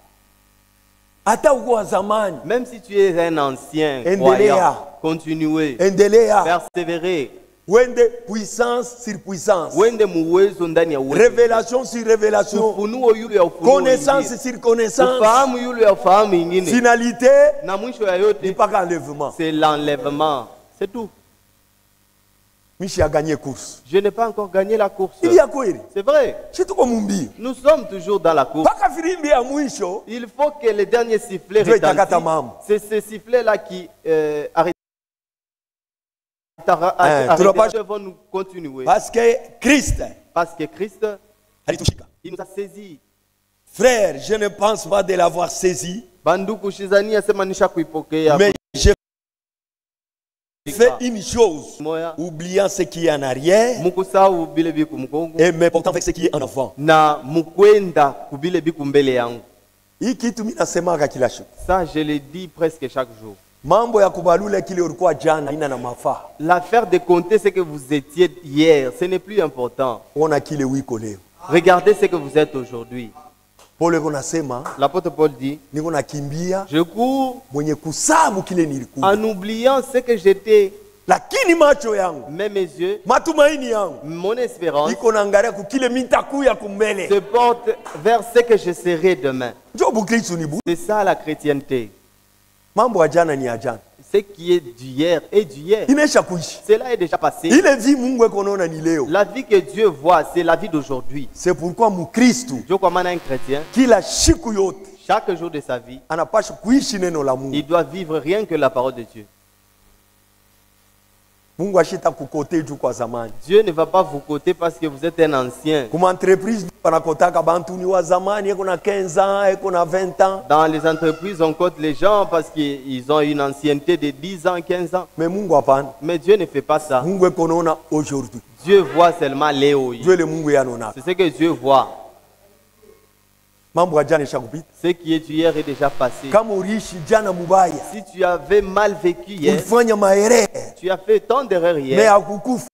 hata uko wa zamani, Même si tu es un ancien Endelea. croyant, continuez, endelea, persévérer. wende puissance sur puissance, Wende muwezo ndani ya uwezo. révélation sur révélation, Ufunuo yule ya ufunuo connaissance ingine. sur connaissance, Ufahamu yule ya ufahamu ingine. finalité, Na mwisho ya ni yote mpaka enlèvement. c'est l'enlèvement. C'est tout. Mishi a gagné course. Je n'ai pas encore gagné la course. Ili ya kweli, C'est vrai. chituko mumbio. Nous sommes toujours dans la course. Mpaka filimbi ya mwisho, Il faut que le dernier sifflet Ndio itakata retentisse. mambo. C'est ce sifflet-là qui arrête. tunapaswa- Nous devons nous continuer. parce que Christ Parce que Christ, alitushika. il nous a saisis. Frère, je ne pense pas de l'avoir saisi, Banduku shizania sema nisha kuipokea. mais j'ai fait une chose, Moya. oubliant ce qui est en arrière Mukusau bile biku mkongo. et me portant avec ce qui est en avant. Na mukwenda kubile biku mbele yangu. Hii kitu mimi nasemaka kila siku. Ça, je le dis presque chaque jour. Mambo ya kubalula kile ulikuwa jana ina na mafaa. L'affaire de compter ce que vous étiez hier, ce n'est plus important. Ona kile wiko leo. Regardez ce que vous êtes aujourd'hui. Pole kunasema L'apôtre Paul dit, niko nakimbia je cours mwenye kusabu kile nilikuwa. en oubliant ce que j'étais. Lakini macho yangu, Mais mes yeux, matumaini yangu mon espérance iko naangalia kukile mitakuya kumbele. se porte vers ce que je serai demain. Njoo Bukristo ni bu. C'est ça la chrétienté. Mambo ya jana ni ya jana. Ce qui est d'hier est d'hier. Inesha kuishi. Cela est déjà passé. Ile vie Mungu eko naona ni leo. La vie que Dieu voit, c'est la vie d'aujourd'hui. C'est pourquoi Mkristo Je crois maintenant un chrétien, kila siku yote chaque jour de sa vie, anapaswa kuishi neno la Mungu. il doit vivre rien que la parole de Dieu. Mungu ashita kukote juu kwa zamani. Dieu ne va pas vous coter parce que vous êtes un ancien. Kuma entreprise wanakotaka bantu ni wa zamani eko na 15 ans, eko na 20 ans. Dans les entreprises, on cote les gens parce qu'ils ont une ancienneté de 10 ans, 15 ans. Mais Mungu hapana. Mais Dieu ne fait pas ça. Mungu eko naona aujourd'hui. Dieu voit seulement Léo. Dieu le Mungu yanona. C'est ce que Dieu voit. Mambo ya jana ishakupita. Ce qui est d'hier est déjà passé. Kama uliishi jana mubaya, Si tu avais mal vécu hier, ulifanya maere, tu as fait tant d'erreurs mais hier, hakukufa.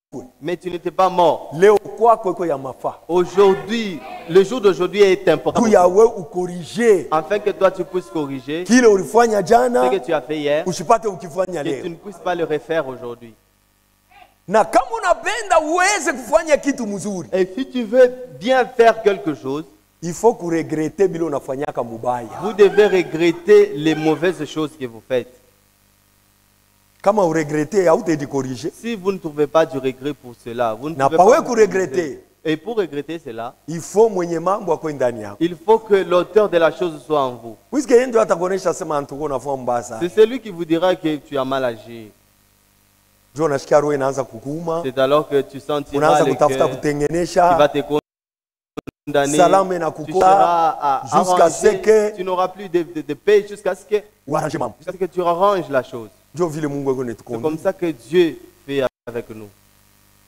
mais tu n'étais pas mort. Leo kwako eko ya mafaa. Aujourd'hui, le jour d'aujourd'hui est important. Tu yawe ukorije Afin que toi tu puisses corriger kile ulifanya ce jana, que tu as fait hier, usipate ukifanya que tu leo. ne puisses pas le refaire aujourd'hui. Na kama unapenda uweze kufanya kitu mzuri, Et si tu veux bien faire quelque chose, il faut kuregrete bila unafanyaka mubaya. vous devez regretter les mauvaises choses que vous faites. Kama uregrete hautaidi corriger. Si vous ne trouvez pas du regret pour cela, vous ne Na pouvez pawe pas vous kuregretter. corriger. Et pour regretter cela, Il faut mwenye mambo akwe ndani yako. il faut que l'auteur de la chose soit en vous. Puisque yeye ndio atakuonesha sema antuko unafanya mbaya sana. C'est celui qui vous dira que tu as mal agi. Ndio unasikia roho inaanza kukuma, C'est alors que tu sentiras unaanza le kutafuta cœur qui va kutengenesha, te condamner. salama na Tu kukua seras à jusqu'à ce arranger. que Tu n'auras plus de paix jusqu'à ce uarrange mambo. que tu arranges la chose. Ndio vile Mungu eko C'est netukonda. comme ça que Dieu fait avec nous.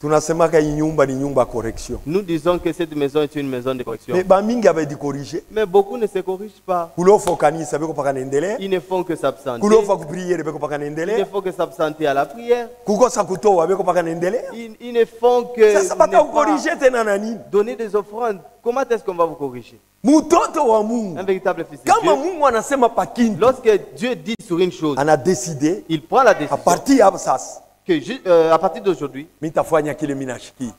Tunasemaka hii nyumba ni nyumba ya correction. Nous disons que cette maison est une maison de correction. Mais ba mingi abedi corriger. Mais beaucoup ne se corrigent pas. Kulofa kanisa beko paka naendelea. Ils ne font que s'absenter. Kulofa kupriere beko paka Ils ne naendelea. font que s'absenter à la prière. Kukosa kutoa beko paka naendelea. Ils ne font que Sasa ne bata pas kukorije tena na nini? donner des offrandes. Comment est-ce qu'on va vous corriger? Mtoto wa Un Mungu. véritable fils de Kama Dieu. Mungu anasema pakindu, Lorsque Dieu dit sur une chose, ana décidé il prend la à décision partir ya sasa que à partir d'aujourd'hui, mitafanya kile minashiki.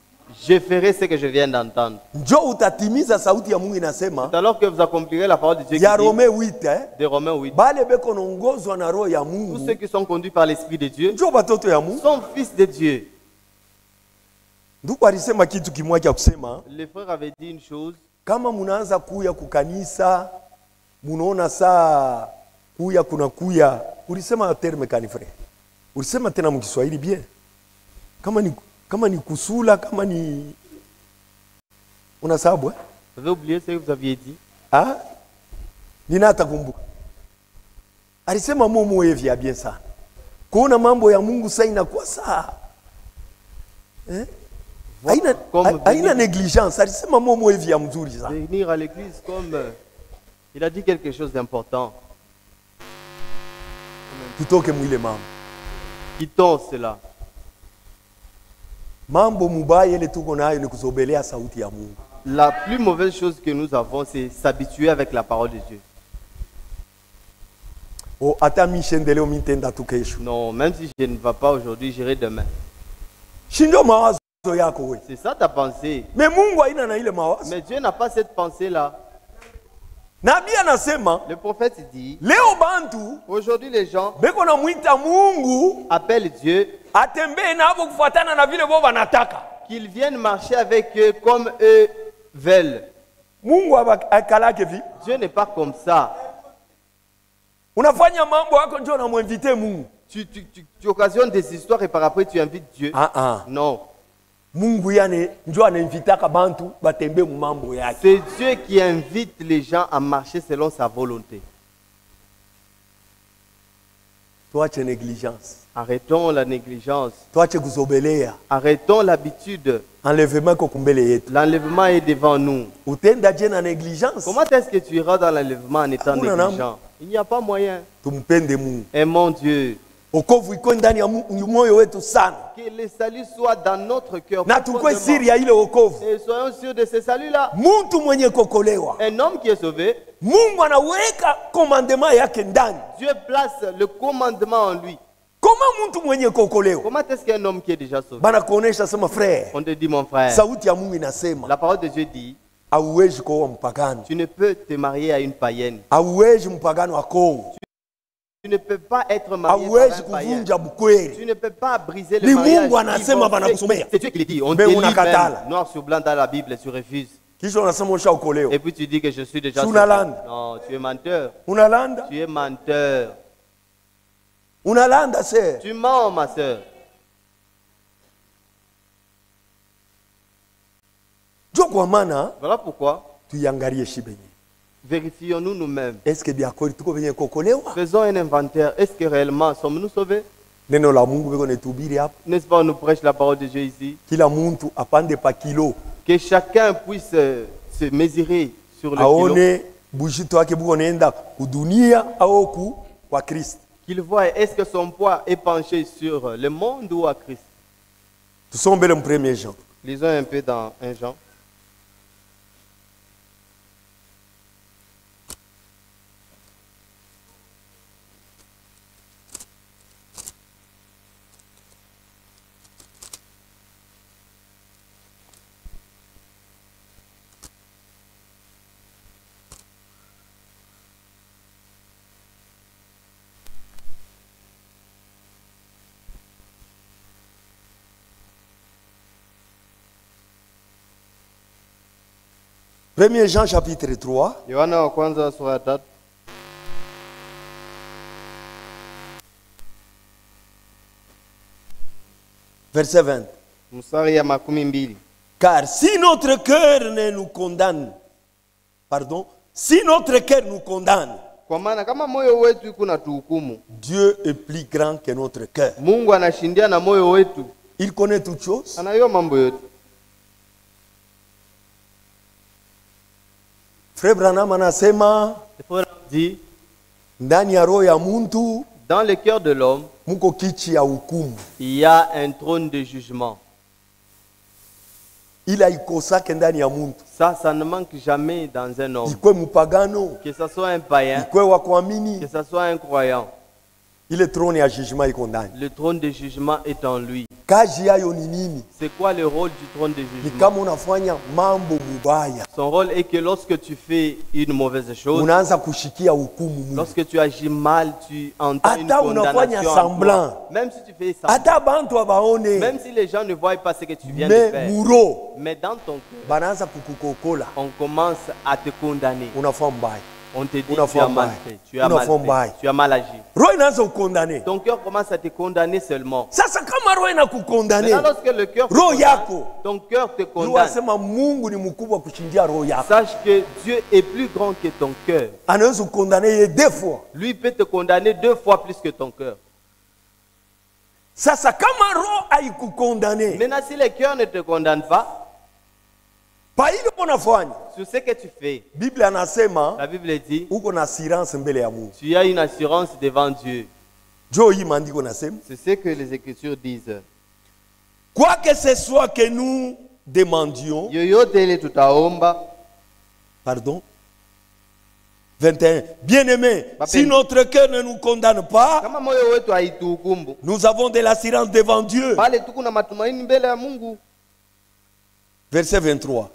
je ferai ce que je viens d'entendre. Njo utatimiza sauti ya Mungu inasema C'est alors que vous accomplirez la parole de Dieu qui ya dit, Rome 8 de Romains 8. bale beko naongozwa na roho ya Tous Mungu ceux qui sont conduits par l'Esprit de Dieu njo batoto ya Mungu. sont fils de Dieu. Ndugu alisema kitu kimoja cha kusema Les frères avaient dit une chose. kama munaanza kuya kukanisa munaona saa kuya kuna kuya, ulisema terme kani frère, ulisema tena mkiswahili bien, kama ni kusula, kama ni unasabu Vous avez oublié ce que vous aviez dit? ah, ninatakumbuka alisema momo hivi ya bien sana kuona mambo ya Mungu sasa inakuwa saa haina negligence. Alisema momo hivi ya mzuri sana. Venir à l'église comme il a dit quelque chose d'important. Tutoke mwile mambo. Quittons cela. Mambo mubaya ile tuko nayo ni kusobelea sauti ya Mungu. La plus mauvaise chose que nous avons, c'est s'habituer avec la parole de Dieu. O ata mishendele o mitenda tu kesho. Non, même si je ne vais pas aujourd'hui, j'irai demain. Shindio mawazo yako we. C'est ça ta pensée. Me Mungu haina na ile mawazo. Mais Dieu n'a pas cette pensée-là. Nabii anasema Le prophète dit, leo bantu aujourd'hui les gens beko na mwita Mungu appellent Dieu, atembee nabo kufuatana na vile bo banataka. qu'ils viennent marcher avec eux comme eux veulent. Mungu akalake vi. Dieu n'est pas comme ça. Unafanya mambo yako ndio unamwinvite Mungu. Tu occasionnes des histoires et par après tu invites Dieu. Non. Mungu yane ndio anainvitaka bantu batembe mu mambo yake. C'est Dieu qui invite les gens à marcher selon sa volonté. Tuache négligence. Arrêtons la négligence. Tuache kuzobelea. Arrêtons l'habitude. Enlèvement ko kumbele yetu. L'enlèvement est devant nous. Utenda je na négligence. Comment est-ce que tu iras dans l'enlèvement en étant négligent? Il n'y a pas moyen. Tumpende Mungu. Aimons Dieu. Okovu iko ndani ya moyo wetu sana. Que le salut soit dans notre cœur. Na tukwe siri ya ile okovu. Et soyons sûrs de ce salut-là. Mtu mwenye kokolewa. Un homme qui est sauvé. Mungu anaweka commandement yake ndani. Dieu place le commandement en lui. Comment mtu mwenye kokolewa? Comment est-ce qu'un homme qui est déjà sauvé? Bana kuonesha sema frère. On te dit mon frère. Sauti ya Mungu inasema. La parole de Dieu dit. Hauwezi kuoa mpagano. Tu ne peux te marier à une païenne. Hauwezi mpagano akongo. Tu ne peux pas être marié à par un païen. bukweli. Tu ne peux pas briser le mariage. C'est Dieu qui le dit. On te lit même, noir sur blanc dans la Bible, tu refuses. Et puis tu dis que je suis déjà sauvé. Non, tu es menteur. Tu es menteur. Tu mens, ma soeur. Voilà pourquoi. Vérifions-nous nous-mêmes. Faisons un inventaire. Est-ce que réellement sommes-nous sauvés? N'est-ce pas, on nous prêche la parole de Dieu ici? Que chacun puisse se mesurer sur le kilo. Qu'il voit est-ce que son poids est penché sur le monde ou à Christ. Lisons un peu dans 1 Jean. Premier Jean chapitre 3. Yohana wa kwanza sura ya 3. Verset 20. Mstari ya 12. Car si notre cœur ne nous condamne, pardon, si notre cœur nous condamne, kwa maana kama moyo wetu iko na tuhukumu, Dieu est plus grand que notre cœur. Mungu anashindia na moyo wetu. Il connaît toutes choses. Anajua mambo yote. Frère Branham anasema dit ndani ya roho ya muntu, dans le cœur de l'homme, muko kiti ya hukumu. Il y a un trône de jugement. Ila ikosake ndani ya muntu. Ça ne manque jamais dans un homme. Ikwe mupagano. Que ce soit un païen. Ikwe wa kuamini. Que ce soit un croyant. Ile trône ya jugement iko ndani. Le trône de jugement est en lui. Kazi yayo ni nini? C'est quoi le rôle du trône de jugement? Ni kama unafanya mambo mubaya. Son rôle est que lorsque tu fais une mauvaise chose, unaanza kushikia hukumu Mungu. Lorsque tu agis mal, tu entends une condamnation. Semblant. Même si tu fais semblant. Même si les gens ne voient pas ce que tu viens de faire. Mais dans ton cœur, on commence à te condamner. On te dit tu as mal fait, tu as mal fait, tu as mal agi. Ton cœur commence à te condamner seulement. Maintenant, lorsque le cœur te condamne, ton cœur te condamne. Sache que Dieu est plus grand que ton cœur. Lui peut te condamner 2 fois plus que ton cœur. Maintenant, si le cœur ne te condamne pas, sur ce que tu fais, la Bible dit, tu as une assurance devant Dieu. C'est ce que les Écritures disent. Quoi que ce soit que nous demandions, pardon, 21. Bien-aimés, si notre cœur ne nous condamne pas, nous avons de l'assurance devant Dieu. Verset 23.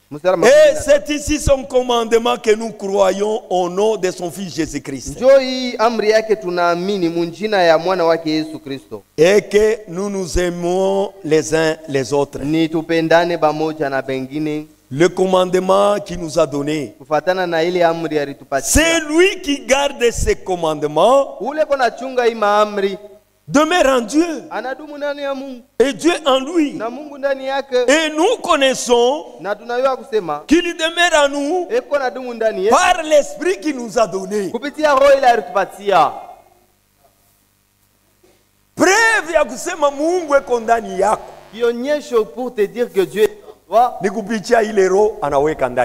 Et c'est ici son commandement que nous croyons au nom de son Fils Jésus-Christ. Et que nous nous aimons les uns les autres. Le commandement qu'il nous a donné, c'est lui qui garde ses commandements, demeure en Dieu et Dieu en lui. Et nous connaissons qu'il demeure en nous par l'esprit qu'il nous a donné. Preuve ya kusema Mungu eko ndani yako. Pour te dire que Dieu est en toi,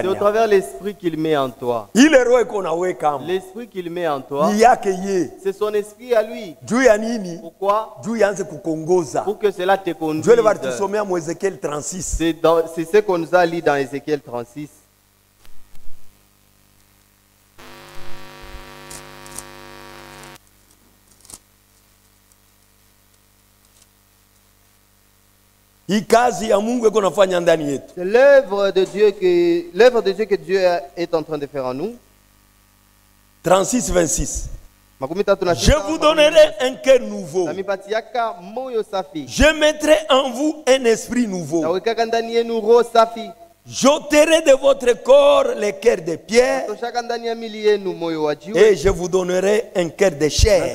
c'est au travers l'esprit qu'il met en toi. L'esprit qu'il met en toi, c'est son esprit à lui. Pourquoi? Pour que cela te conduise. C'est ce qu'on nous a lu dans Ézéchiel 36. C'est l'œuvre de Dieu que Dieu est en train de faire en nous. 36, 26. Je vous donnerai un cœur nouveau. Je mettrai en vous un esprit nouveau. J'ôterai de votre corps les cœurs de pierre et je vous donnerai un cœur de chair.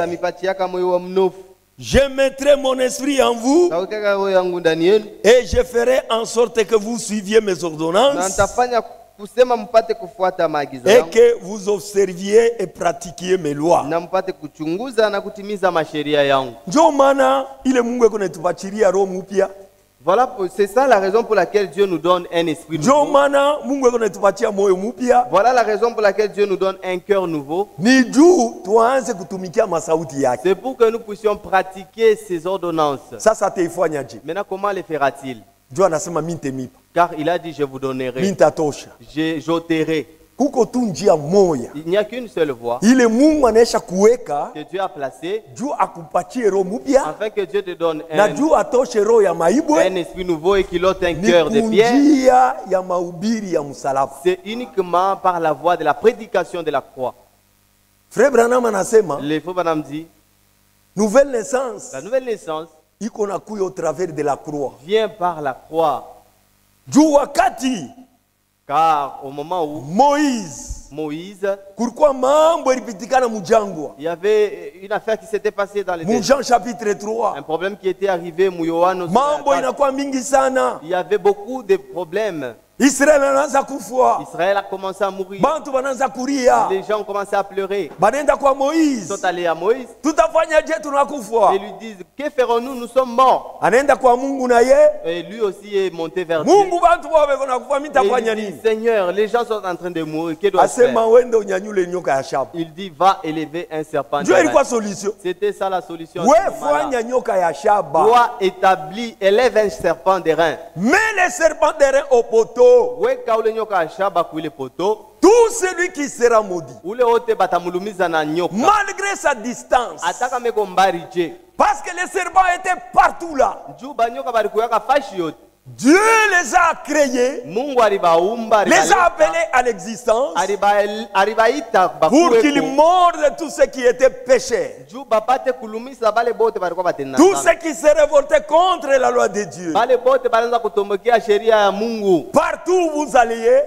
Je mettrai mon esprit en vous et je ferai en sorte que vous suiviez mes ordonnances et que vous observiez et pratiquiez mes lois. Voilà, c'est ça la raison pour laquelle Dieu nous donne un esprit nouveau. Voilà la raison pour laquelle Dieu nous donne un cœur nouveau. C'est pour que nous puissions pratiquer ses ordonnances. Maintenant, comment les fera-t-il? Car il a dit, je vous donnerai. J'ôterai. Il n'y a qu'une seule voie que Dieu a placée afin que Dieu te donne un esprit nouveau et qu'il ôte un cœur de pierre. C'est uniquement par la voie de la prédication de la croix. Le frère Branham dit, la nouvelle naissance au travers de la croix vient par la croix. Car au moment où Moïse, il y avait une affaire qui s'était passée dans les Jean chapitre 3. Un problème qui était arrivé. Il y avait beaucoup de problèmes. Israël a commencé à mourir. Les gens ont commencé à pleurer. Ils sont allés à Moïse. Et lui disent, que ferons-nous? Nous sommes morts. Et lui aussi est monté vers Dieu. Et il dit, Seigneur, les gens sont en train de mourir. Que dois-je faire? Il dit, va élever un serpent. C'était ça la solution. Dois établir, élève un serpent d'airain. Mais les serpents d'airain au poteau. Tout celui qui sera maudit, malgré sa distance, parce que les serpents étaient partout là, Dieu les a créés, les a appelés à l'existence pour qu'ils mordent tout ce qui était péché, tout ce qui se révoltait contre la loi de Dieu. Partout où vous alliez,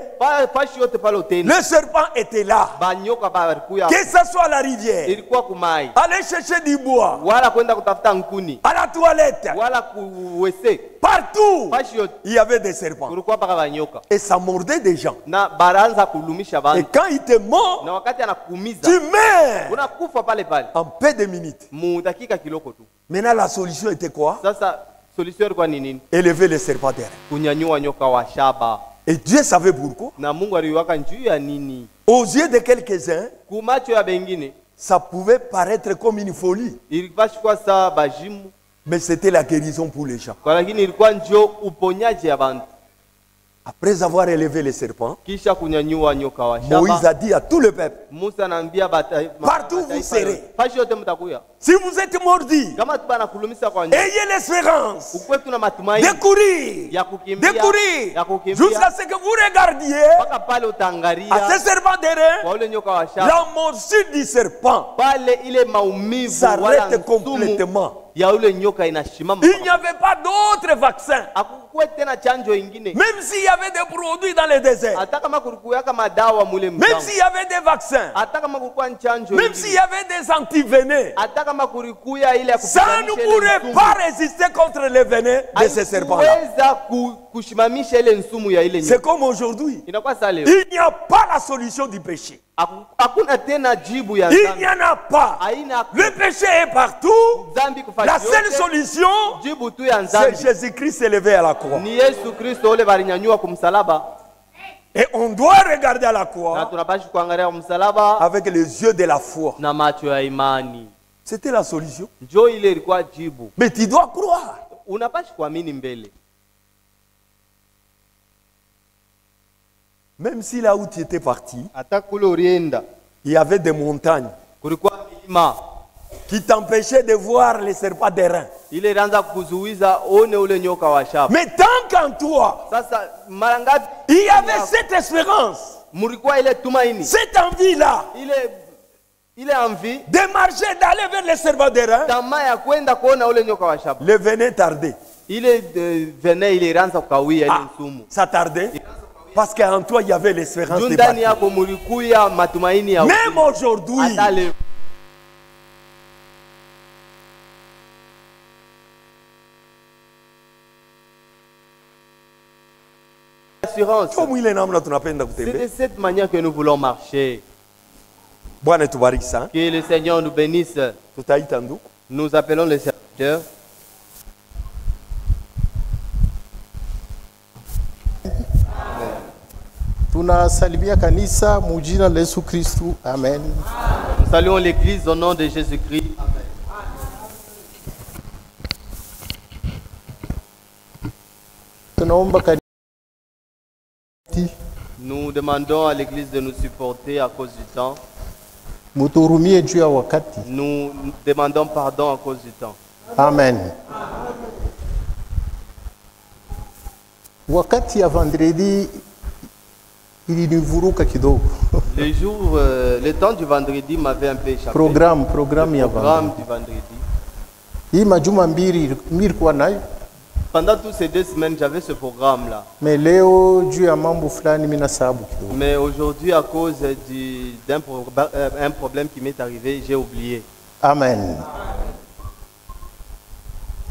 le serpent était là. Que ce soit à la rivière, aller chercher du bois, à la toilette, partout il y avait des serpents. Et ça mordait des gens. Et quand il était mort, tu meurs en peu de minutes. Maintenant la solution était quoi? Élever les serpents d'airain. Et Dieu savait pourquoi. Aux yeux de quelques-uns, ça pouvait paraître comme une folie. Mais c'était la guérison pour les gens. Après avoir élevé les serpents, kisha kunyanyua nyoka wa Moïse shaba, a dit à tout le peuple, Musa anaambia partout vous serez, fashi yote mtakuya, si vous êtes mordi, kama tu bana kulumisa kwa nyoka, ayez l'espérance ukwe tuna matumaini de courir, ya kukimbia, ya kukimbia jusqu'à ce que vous regardiez mpaka pale utangaria à ce serpent d'airain, kwa ule nyoka wa shaba, la morsure du serpent pale ile maumivu wala s'arrête nsumu complètement. ya ule nyoka inashimama. Il n'y avait pas d'autre vaccin. Hakukuwe tena chanjo ingine, Même s'il y avait des produits dans le désert, hata kama kulikuwaka madawa mule même mjangwa, s'il y avait des vaccins, hata kama kulikuwa chanjo même s'il y ingine, avait des antivenins, hata kama kulikuya ile ya ça ne kupiganisha ile pourrait nsumu, pas résister contre les venins de ces serpents-là. haikuweza kushimamisha ile nsumu ya ile C'est nyoka. comme aujourd'hui. Inakuwa sasa leo Il n'y a pas la solution du péché. hakuna tena jibu ya Il dhambi, n'y en a pas. haina Le péché est partout. dhambi La kufanya seule yote, solution, jibu tu ya c'est dhambi Jésus-Christ élevé à la croix. ni Yesu Kristo ule balinyanyua kumsalaba, Et on doit regarder à la na croix tunapaswa kuangalia kumsalaba avec les yeux de la foi. na macho ya imani. C'était la solution. Njoo ile ilikuwa jibu. Mais tu dois croire. Unapaswa kuamini mbele, Même si là où tu étais parti, hata kule ulienda il y avait des montagnes kulikuwa milima qui t'empêchaient de voir les serpents d'airain. ile ilianza kukuzuiza one ule nyoka wa shaba. Mais tant qu'en toi, Sasa mara ngapi il y avait cette espérance, mulikuwa ile tumaini, cette envie-là ile envie, de marcher, d'aller vers les serpents d'airain, tamaa ya kwenda kuona ule nyoka wa shaba, le venin tardait. ile vene ile ilianza kukawia ile nsumu. Ça tardait parce qu'en toi, il y avait l'espérance Juu de ndani bâtir. yako mulikuya matumaini ya Même aujourd'hui, hata leo. Assurance. comme ile namna tunapenda C'est kutembea. de cette manière que nous voulons marcher. Bwana tubariki sana. Que le Seigneur nous bénisse. Tutaita ndugu. Nous appelons les serviteurs. Tunasalimia kanisa mujina la Yesu Kristu. Amen. Nous saluons l'église au nom de Jésus-Christ. Amen. Tunaomba kanisa Nous demandons à l'église de nous supporter à cause du temps. muturumie juu ya wakati. Nous demandons pardon à cause du temps. Amen. Wakati ya vendredi ilinivuruka kidogo. Le temps du vendredi m'avait un peu échappé. Programme ya Programme vendredi. du vendredi. Hii majuma mbili nilikuwa nayo, Pendant toutes ces 2 semaines, j'avais ce programme-là. mais leo juu ya mambo fulani mimi nasahabu kidogo. Mais aujourd'hui, à cause d'un problème qui m'est arrivé, j'ai oublié. Amen.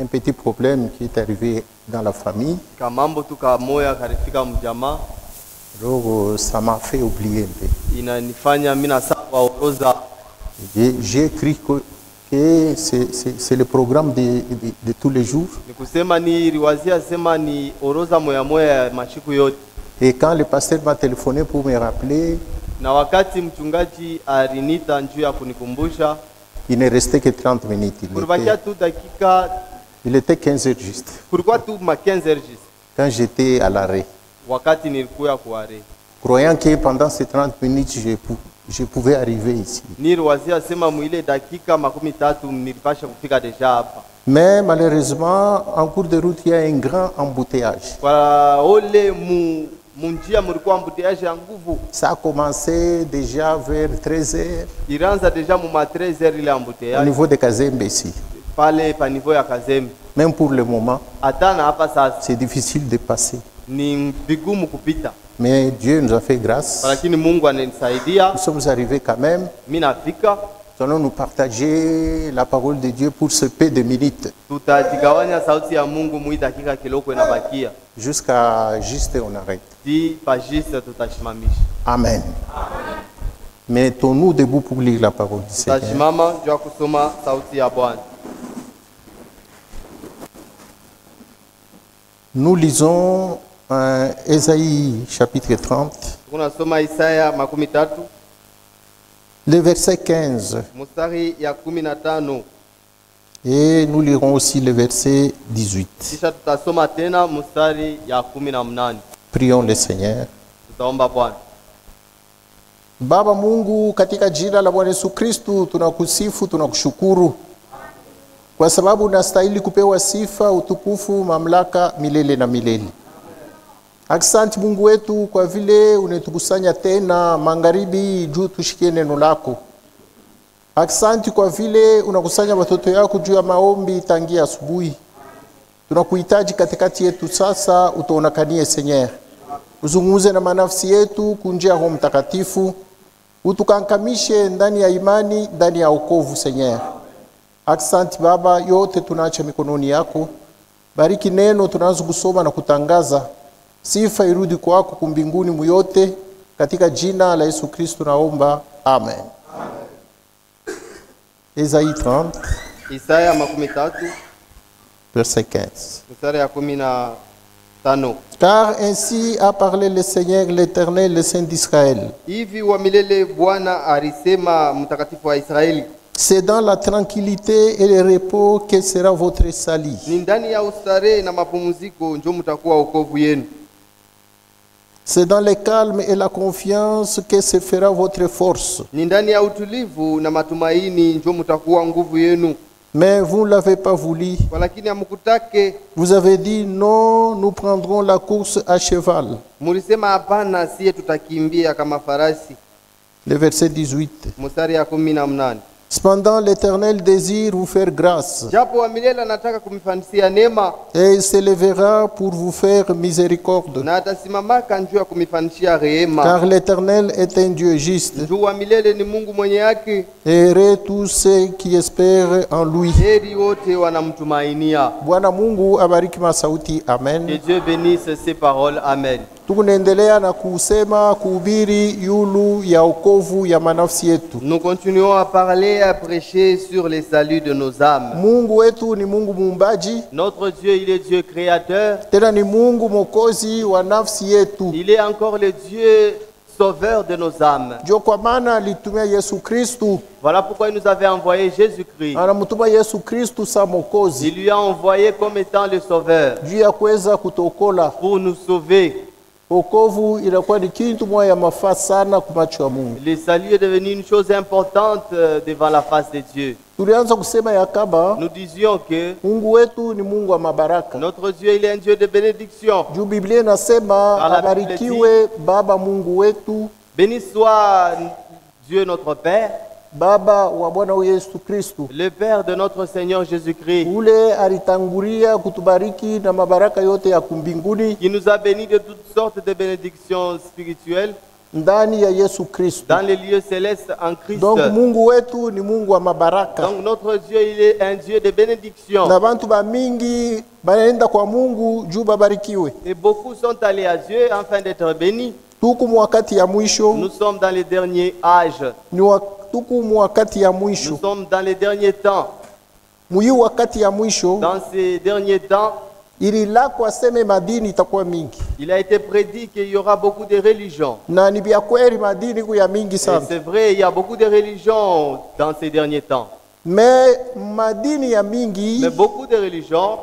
Un petit problème qui est arrivé dans la famille. Kamambo tu kamoya karifika mjamaa, Donc ça m'a fait oublier un peu. inanifanya mimi nasahau orodha. J'ai écrit que c'est le programme de tous les jours. Nikusema ni riwazia sema ni orodha moya moya ya mashiku yote. Et quand le pasteur m'a téléphoné pour me rappeler, Na wakati mchungaji alinita njuu ya kunikumbusha, il ne restait que 30 minutes. kulibakia tu dakika, Il était 15 heures juste. kulikuwa tu ma 15 heures juste. Quand j'étais à l'arrêt, Wakati nilikuya kuare. croyant que pendant ces 30 minutes, je pouvais arriver ici. Niliwazia sema mwile dakika 13 nilipasha kufika deja hapa. Mais malheureusement, en cours de route, il y a un grand embouteillage. Kwa ole munjia mulikuwa embouteillage ya nguvu. Ça a commencé déjà vers 13 heures Ilianza deja mu ma 13 heures ile au embouteillage niveau de Kazembe ici. pale pa niveau ya Kazembe. Même pour le moment, Hata na hapa sasa c'est difficile de passer. ni vigumu kupita, Mais Dieu nous a fait grâce. lakini Mungu ananisaidia, Nous sommes arrivés quand même. mimi nafika. Nous allons nous partager la parole de Dieu pour ce peu de minutes. Tutajigawanya sauti ya Mungu mwi dakika kiloko inabakia, Jusqu'à juste on arrête. si pajiste tutashimamisha. Amen. Mettons-nous debout pour lire la parole du Seigneur. Tutashimama juu ya kusoma sauti ya Bwana. Nous lisons Ésaïe chapitre 30, Tunasoma Isaya 13 le verset 15. mstari ya 15, Et nous lirons aussi le verset 18. kisha tutasoma tena mstari ya 18. Prions le Seigneur. Tutaomba Bwana. Baba Mungu, katika jina la Bwana Yesu Kristu tunakusifu, tunakushukuru kwa sababu unastahili kupewa sifa, utukufu, mamlaka milele na milele. Asante Mungu wetu kwa vile unetukusanya tena magharibi juu tushikie neno lako. Asante kwa vile unakusanya watoto yako juu ya maombi tangia asubuhi. Tunakuhitaji katikati yetu sasa, utuonekanie Seigneur. Uzungumze na manafsi yetu kunjia Roho Mtakatifu. Utukankamishe ndani ya imani, ndani ya wokovu Seigneur. Asante Baba, yote tunaacha mikononi yako. Bariki neno tunaanza kusoma na kutangaza. Sifa irudi kwako kumbinguni muyote, katika jina la Yesu Kristo naomba. Amen. Isaïe 30. Isaya 30. Verset 15. Mstari ya 15. Car ainsi a parlé le Seigneur l'Éternel, le Saint d'Israël. Hivi wa milele Bwana alisema, mtakatifu wa Israeli. C'est dans la tranquillité et le repos que sera votre salut. Ni ndani ya ustarehe na mapumziko ndio mtakuwa wokovu yenu. C'est dans le calme et la confiance que se fera votre force. Ni ndani ya utulivu na matumaini ndio mtakuwa nguvu yenu. Mais vous ne l'avez pas voulu. Walakini hamkutake. Vous avez dit non, nous prendrons la course à cheval. Mulisema hapana, siye tutakimbia kama farasi. Le verset 18. Mstari ya 18. Cependant, l'Éternel désire vous faire grâce. Japo wa milele anataka kumifanisia neema. Et il s'élèvera pour vous faire miséricorde. Na atasimamaka njoo ya kumifanisia rehema. Car l'Éternel est un Dieu juste. Njoo wa milele ni Mungu mwenye haki. Et heureux tous ceux qui espèrent en lui. Heri wote wanamtumainia. Bwana Mungu abariki masauti. Amen. Que Dieu bénisse ces paroles. Amen. Tukunaendelea na kusema kuhubiri yulu ya wokovu ya manafsi yetu. Nous continuons à parler, à prêcher sur les saluts de nos âmes. Mungu wetu ni Mungu muumbaji. Notre Dieu, il est Dieu créateur. Tena ni Mungu mwokozi wa nafsi yetu. Il est encore le Dieu sauveur de nos âmes. Ndio kwa maana alitumia Yesu Kristu. Voilà pourquoi il nous avait envoyé Jésus-Christ. Anamtuma Yesu Kristu sa mwokozi. Il lui a envoyé comme étant le sauveur. Juu ya kuweza kutokola. Pour nous sauver. Wokovu inakuwa ni kitu moja ya mafaa sana kwa macho ya Mungu. Le salut est devenu une chose importante devant la face de Dieu. Tulianza kusema ya kaba, nous disions que Mungu wetu ni Mungu wa mabaraka. Notre Dieu, il est un Dieu de bénédiction. Juu Biblia inasema abarikiwe Baba Mungu wetu. Béni soit Dieu notre Père. Baba wa Bwana Yesu Kristo. Le Père de notre Seigneur Jésus-Christ. Ule alitangulia kutubariki na mabaraka yote ya kumbinguni. Qui nous a bénis de toutes sortes de bénédictions spirituelles. Ndani ya Yesu Kristo. Dans les lieux célestes en Christ. Donc Mungu wetu ni Mungu wa mabaraka. Donc notre Dieu, il est un Dieu de bénédiction. Na bantu ba mingi baenda kwa Mungu juu babarikiwe. Et beaucoup sont allés à Dieu afin d'être bénis. Tuku mwakati ya mwisho. Nous sommes dans les derniers âges. Tuku mwakati ya mwisho. Nous sommes dans les derniers temps. Muyi wakati ya mwisho. Dans ces derniers temps. Ililakwa seme madini itakuwa mingi. Il a été prédit qu'il y aura beaucoup de religions. Na ni bya kweli madini ku ya mingi sana. C'est vrai, il y a beaucoup de religions dans ces derniers temps. Mais madini ya mingi. Mais beaucoup de religions.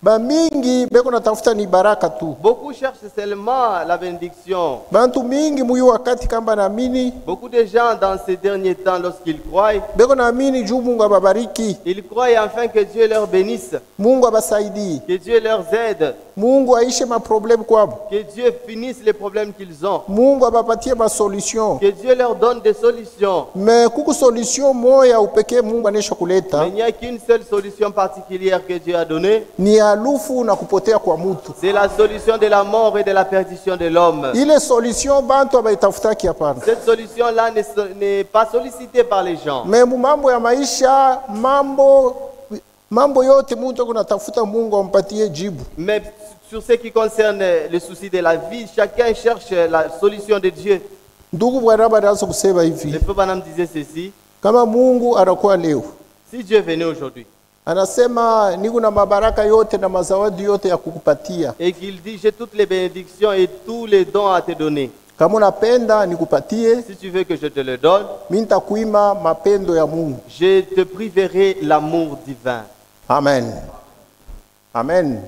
Ba mingi beko natafuta ni baraka tu. Beaucoup cherchent seulement la bénédiction. Bantu mingi muyi wakati kamba naamini. Beaucoup de gens dans ces derniers temps, lorsqu'ils croient, beko naamini juu Mungu ababariki. Ils croient afin que Dieu leur bénisse. Mungu abasaidie. Que Dieu leur aide. Mungu aishe ma problème kwabo. Que Dieu finisse les problèmes qu'ils ont. Mungu abapatie ma solution. Que Dieu leur donne des solutions. Mais kuku solution moya upekee Mungu anesha kuleta. Mais il n'y a qu'une seule solution particulière que Dieu a donnée. Ni alufu na kupotea kwa mutu. C'est la solution de la mort et de la perdition de l'homme. Ile solution bantu abaitafutaki hapana. Cette solution-là n'est pas sollicitée par les gens. Mais mambo ya maisha, mambo yote mtu kunatafuta Mungu ampatie jibu. Mais sur ce qui concerne les soucis de la vie, chacun cherche la solution de Dieu. Ndugu bwana banaanza kusema hivi. Le peuple Banam disait ceci. Kama Mungu anakuwa leo. Si Dieu venait aujourd'hui. Anasema niko na mabaraka yote na mazawadi yote ya kukupatia. Et qu'il dit j'ai toutes les bénédictions et tous les dons à te donner. Kama unapenda nikupatie. Si tu veux que je te le donne. Mimi nitakuima mapendo ya Mungu. Je te priverai l'amour divin. Amen. Amen.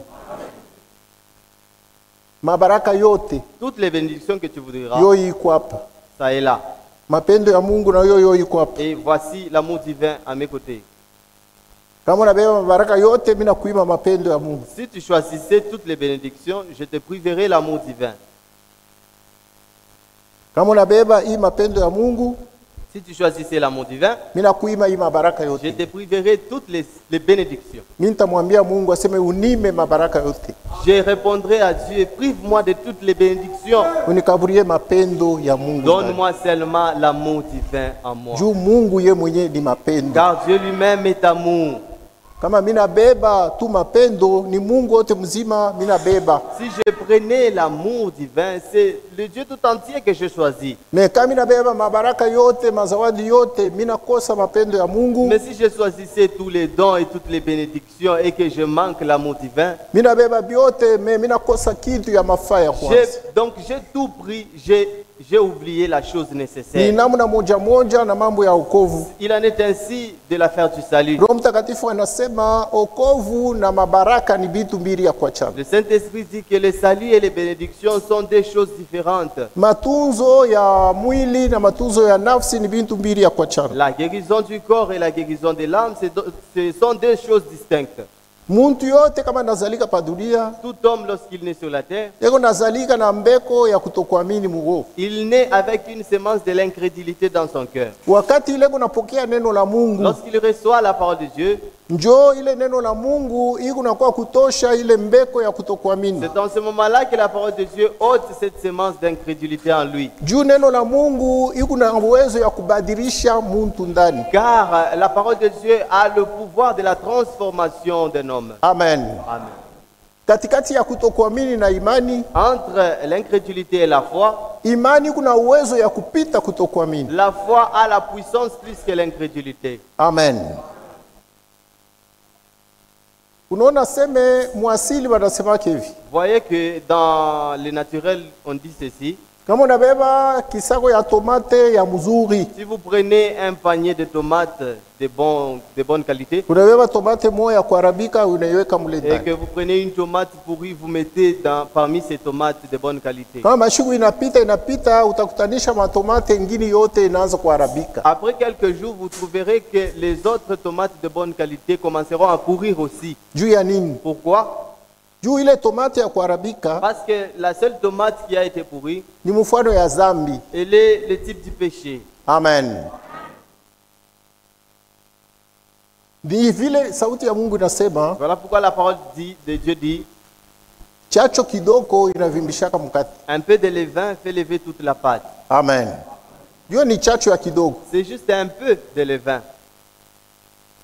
mabaraka yote toutes les bénédictions que tu voudras, yo iko hapa. ça est là. Mapendo ya Mungu na yo iko hapa. Et voici l'amour divin à mes côtés. Kama unabeba mabaraka yote, mimi nakuima mapendo ya Mungu. Si tu choisissais toutes les bénédictions, je te priverais l'amour divin. Kama unabeba hii mapendo ya Mungu, si tu choisissais l'amour divin, mimi nakuima hii mabaraka yote. Je te priverais toutes les bénédictions. Mimi nitamwambia Mungu aseme unime mabaraka yote. Je répondrai à Dieu, prive-moi de toutes les bénédictions. Unikaburie mapendo ya Mungu. Donne-moi seulement l'amour divin en moi. Juu Mungu ye mwenye ni mapendo. Car Dieu lui-même est amour. Kama mina beba tu mapendo, ni Mungu wote mzima mina beba. Si je prenais l'amour divin, c'est le Dieu tout entier que je choisis. Mais kama mina beba mabaraka yote, mazawadi yote, mina kosa mapendo ya Mungu. Mais si je choisissais tous les dons et toutes les bénédictions et que je manque l'amour divin, mina beba biote, mais mina kosa kitu ya mafaa ya kwanza. Donc j'ai tout pris, j'ai oublié la chose nécessaire. Ni namna moja moja na mambo ya wokovu. Il en est ainsi de l'affaire du salut. Roho Mtakatifu anasema wokovu na mabaraka ni vitu mbili ya kuachana. Le Saint-Esprit dit que le salut et les bénédictions sont des choses différentes. Matunzo ya mwili na matunzo ya nafsi ni vitu mbili ya kuachana. La guérison du corps et la guérison de l'âme, ce sont deux choses distinctes. Muntu yote kama nazalika pa dunia, tout homme lorsqu'il naît sur la terre, yeko nazalika na mbeko ya kutokuamini Mungu. Il naît avec une semence de l'incrédulité dans son cœur. Wakati ile kunapokea neno la Mungu, lorsqu'il reçoit la parole de Dieu, njoo ile neno la Mungu ikunakuwa kutosha ile mbeko ya kutokuamini. C'est dans ce moment-là que la parole de Dieu ôte cette semence d'incrédulité en lui. Juu neno la Mungu ikuna uwezo ya kubadilisha muntu ndani. Car la parole de Dieu a le pouvoir de la transformation d'un homme. Amen. Amen. Katikati ya kutokuamini na imani, entre l'incrédulité et la foi, imani kuna uwezo ya kupita kutokuamini. La foi a la puissance plus que l'incrédulité. Amen. Unaona seme mwasili wanasema hivi. Voyez que dans le naturel on dit ceci. Kama unabeba kisako ya tomate ya mzuri. Si vous prenez un panier de tomates de bonne qualité, unabeba tomate moja kuharibika unaiweka mle ndani. Et que vous prenez une tomate pourrie, vous mettez parmi ces tomates de bonne qualité. Kama mashiku inapita utakutanisha matomate ngine yote inaanza kuharibika. Après quelques jours, vous trouverez que les autres tomates de bonne qualité commenceront à pourrir aussi. Juu ya nini? Pourquoi? Juu ile tomate ya kuharibika, parce que la seule tomate qui a été pourrie, ni mfano ya zambi. Elle est le type du péché. Amen. Ni vile sauti ya Mungu inasema. Voilà pourquoi la parole de Dieu dit. Chacho kidoko inavimbishaka mkate. Un peu de levain fait lever toute la pâte. Amen. Yo ni chacho ya kidogo. C'est juste un peu de levain.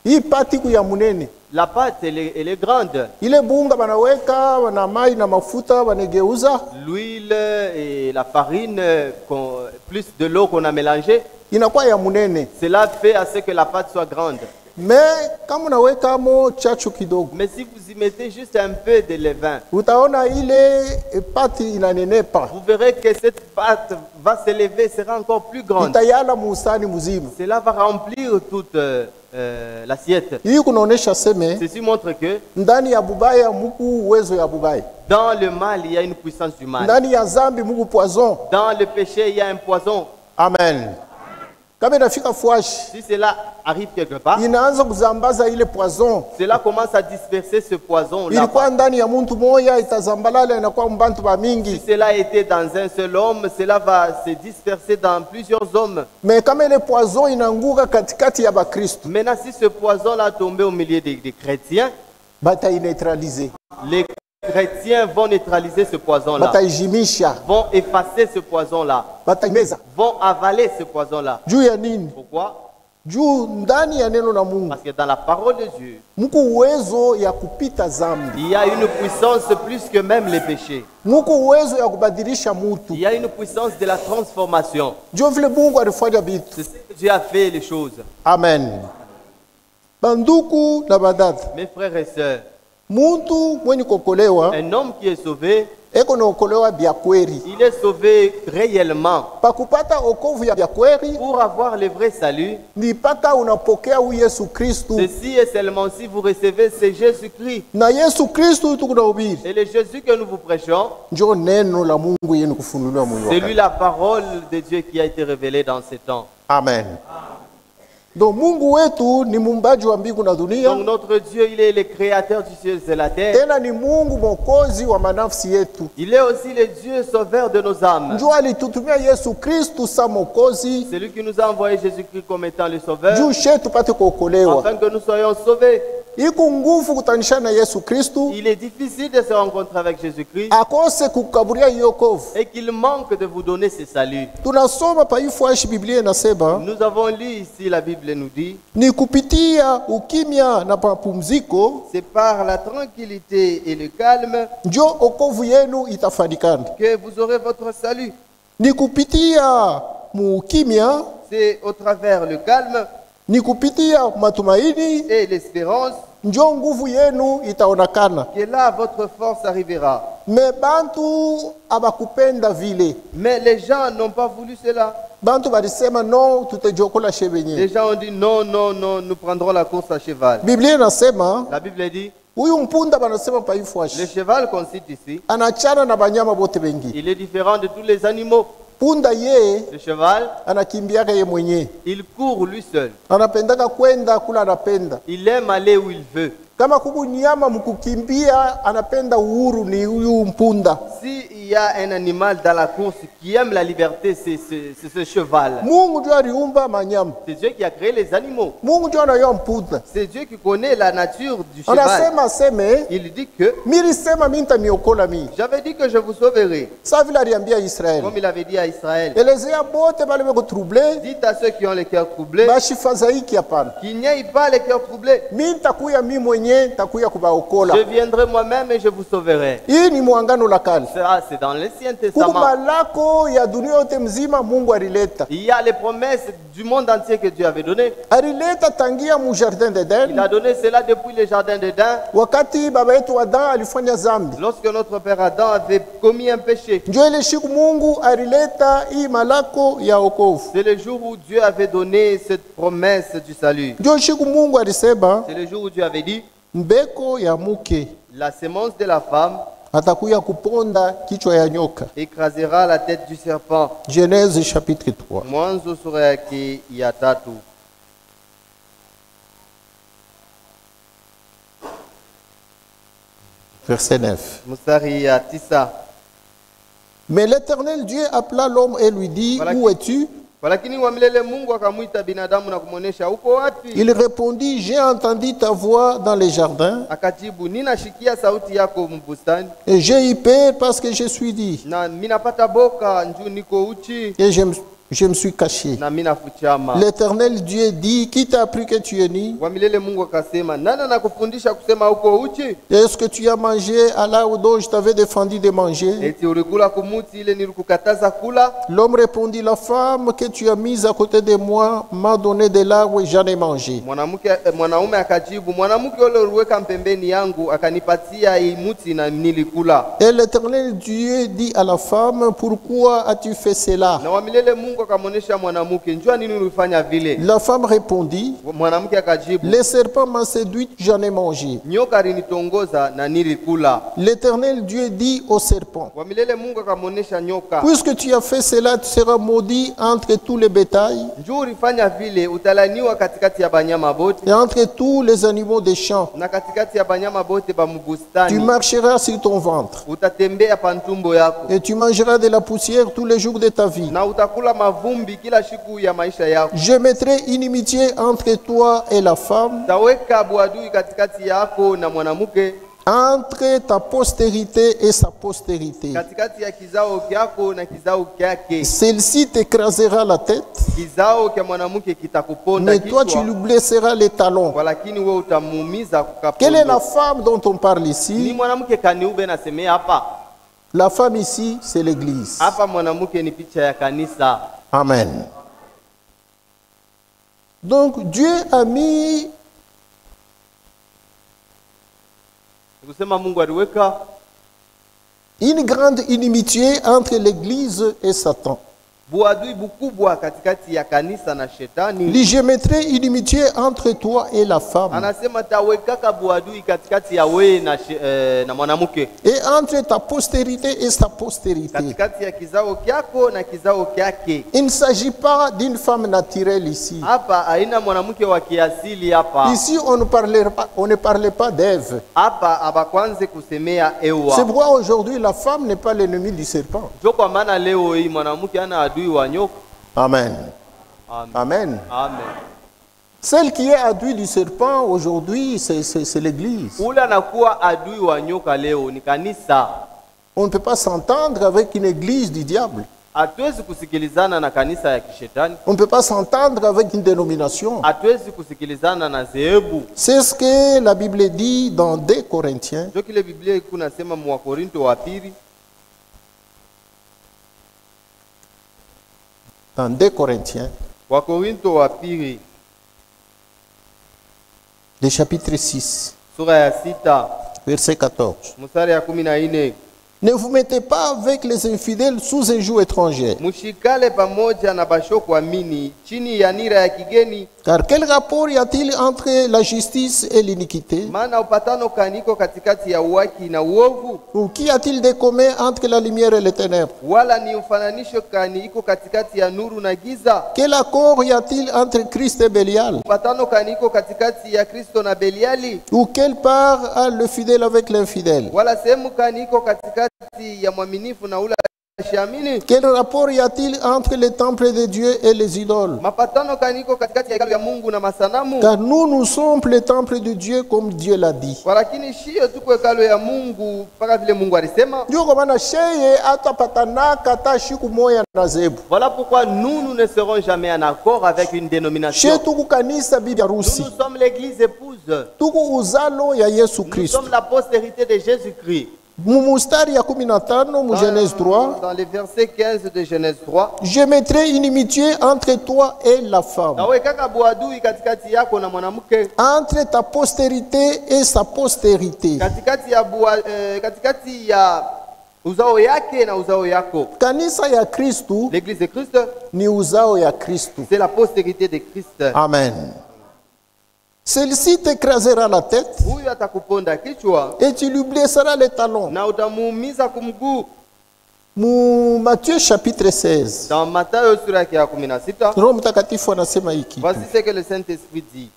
Hii pati ku ya munene. La pâte elle est grande. Ile bunga banaweka na mai na mafuta banegeuza. L'huile et la farine plus de l'eau qu'on a mélangé. Inakuwa ya munene. Cela fait à ce que la pâte soit grande. Mais kama unaweka mo chachu kidogo. Mais si vous y mettez juste un peu de levain, utaona ile pati inanenepa. Vous verrez que cette pâte va s'élever, sera encore plus grande. Itayala musani mzima. Cela va remplir toute l'assiette. Hii kunaonesha seme. Ceci montre que ndani ya bubaya muku uwezo ya bubaya. Dans le mal, il y a une puissance du mal. Ndani ya zambi muku poison. Dans le péché, il y a un poison. Amen. Kama inafika fuashi, si cela arrive quelque part, inaanza kuzambaza ile poison. Cela commence à disperser ce poison là. Ilikuwa ndani ya mtu moja itazambalala inakuwa mbantu ba mingi. Si cela était dans un seul homme, cela va se disperser dans plusieurs hommes. Mais kama ile poison inaanguka katikati ya Bakristo. Maintenant si ce poison là tombé au milieu des chrétiens, bata ineutraliser. Les chrétiens vont neutraliser ce poison-là. Vont effacer ce poison-là. Vont avaler ce poison-là. Pourquoi? Parce que dans la parole de Dieu, il y a une puissance plus que même les péchés. Il y a une puissance de la transformation. C'est ce que Dieu a fait les choses. Amen. Mes frères et sœurs, Un homme qui est sauvé, il est sauvé réellement. Pour avoir le vrai salut, ceci est seulement si vous recevez ce Jésus-Christ. Et le Jésus que nous vous prêchons, c'est lui la parole de Dieu qui a été révélée dans ces temps. Amen. Donc notre Dieu, il est le créateur du ciel et de la terre. Il est aussi le Dieu sauveur de nos âmes. C'est lui qui nous a envoyé Jésus-Christ comme étant le sauveur, afin que nous soyons sauvés. Il est difficile de se rencontrer avec Jésus-Christ et qu'il manque de vous donner ce salut. Nous avons lu ici, la Bible nous dit, c'est par la tranquillité et le calme que vous aurez votre salut. C'est au travers le calme et l'espérance que là votre force arrivera. Mais les gens n'ont pas voulu cela. Les gens ont dit non, non, non, nous prendrons la course à cheval. La Bible dit, le cheval consiste ici, il est différent de tous les animaux. Le cheval, il court lui seul. Il aime aller où il veut. S'il y a un animal dans la course qui aime la liberté, c'est ce cheval. C'est Dieu qui a créé les animaux. C'est Dieu qui connaît la nature du cheval. Il dit que j'avais dit que je vous sauverai. Comme il avait dit à Israël. Dites à ceux qui ont les cœurs troublés qu'il n'y ait pas les cœurs troublés. Je viendrai moi-même et je vous sauverai. Ça, c'est dans l'Ancien Testament. Il y a les promesses du monde entier que Dieu avait données. Il a donné cela depuis le jardin d'Éden. Lorsque notre père Adam avait commis un péché. C'est le jour où Dieu avait donné cette promesse du salut. C'est le jour où Dieu avait dit, la sémence de la femme écrasera la tête du serpent. Genèse chapitre 3. Mwanzo sura yake ya 3. Verset 9. Mstari ya 9. Mais l'Éternel Dieu appela l'homme et lui dit, où es-tu? Il répondit, j'ai entendu ta voix dans les jardins et j'ai eu peur parce que je suis dit et je me suis caché. L'Éternel Dieu dit, qui t'a appris que tu es nu? Est-ce que tu as mangé à l'arbre dont je t'avais défendu de manger? L'homme répondit, la femme que tu as mise à côté de moi m'a donné de l'arbre et j'en ai mangé. Et l'Éternel Dieu dit à la femme, pourquoi as-tu fait cela? La femme répondit, le serpent m'a séduit, j'en ai mangé. L'Éternel Dieu dit au serpent, puisque tu as fait cela, tu seras maudit entre tous les bétails et entre tous les animaux des champs. Tu marcheras sur ton ventre et tu mangeras de la poussière tous les jours de ta vie. Je mettrai inimitié entre toi et la femme, entre ta postérité et sa postérité. Celle-ci t'écrasera la tête, mais toi tu lui blesseras les talons. Quelle est la femme dont on parle ici? La femme ici, c'est l'Église. Amen. Donc Dieu a mis Une grande inimitié entre l'Église et Satan. Je mettrai une inimitié entre toi et la femme. Et entre ta postérité et sa postérité. Il ne s'agit pas d'une femme naturelle ici. Ici, on ne parlait pas d'Ève. C'est pourquoi aujourd'hui, la femme n'est pas l'ennemi du serpent. Amen. Amen. Amen. Celle qui est adui du serpent aujourd'hui, c'est l'Église. On ne peut pas s'entendre avec une église du diable. On ne peut pas s'entendre avec une dénomination. C'est ce que la Bible dit dans 2 Corinthiens. Dans 2 Corinthiens, le chapitre 6, verset 14. Ne vous mettez pas avec les infidèles sous un joug étranger. Car quel rapport y a-t-il entre la justice et l'iniquité? Ou qu'y a-t-il de commun entre la lumière et les ténèbres? Quel accord y a-t-il entre Christ et Bélial? Ou quelle part a le fidèle avec l'infidèle? Quel rapport y a-t-il entre les temples de Dieu et les idoles? Car nous sommes les temples de Dieu comme Dieu l'a dit. Voilà pourquoi nous ne serons jamais en accord avec une dénomination. Nous sommes l'église épouse. Nous sommes la postérité de Jésus-Christ. Dans Genèse 3, dans les versets 15 de Genèse 3, je mettrai une inimitié entre toi et la femme, entre ta postérité et sa postérité. Kanisa ya Kristu, l'église de Christ, ni uzao ya Kristu. C'est la postérité de Christ. Amen. Celle-ci t'écrasera la tête et tu lui blesseras les talons. Matthieu chapitre 16. Dans Matthieu sura ya 16. Roho Mtakatifu anasema hiki. Voici ce que le Saint-Esprit dit.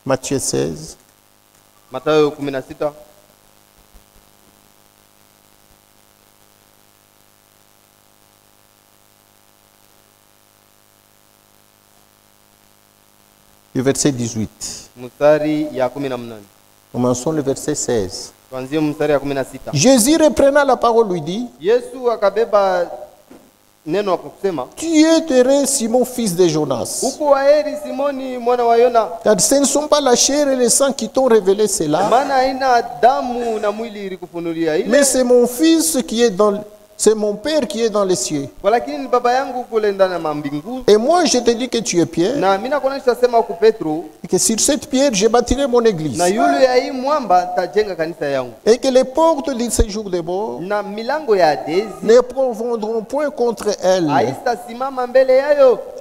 Matthieu 16. Matthieu 16. Le verset 18. Commençons le verset 16. Jésus reprenant la parole lui dit: tu es heureux, Simon, fils de Jonas. Car ce ne sont pas la chair et le sang qui t'ont révélé cela, mais c'est mon fils qui est dans c'est mon Père qui est dans les cieux. Et moi je te dis que tu es Pierre, et que sur cette pierre je bâtirai mon église, et que les portes du séjour des morts ne prévaudront point contre elle.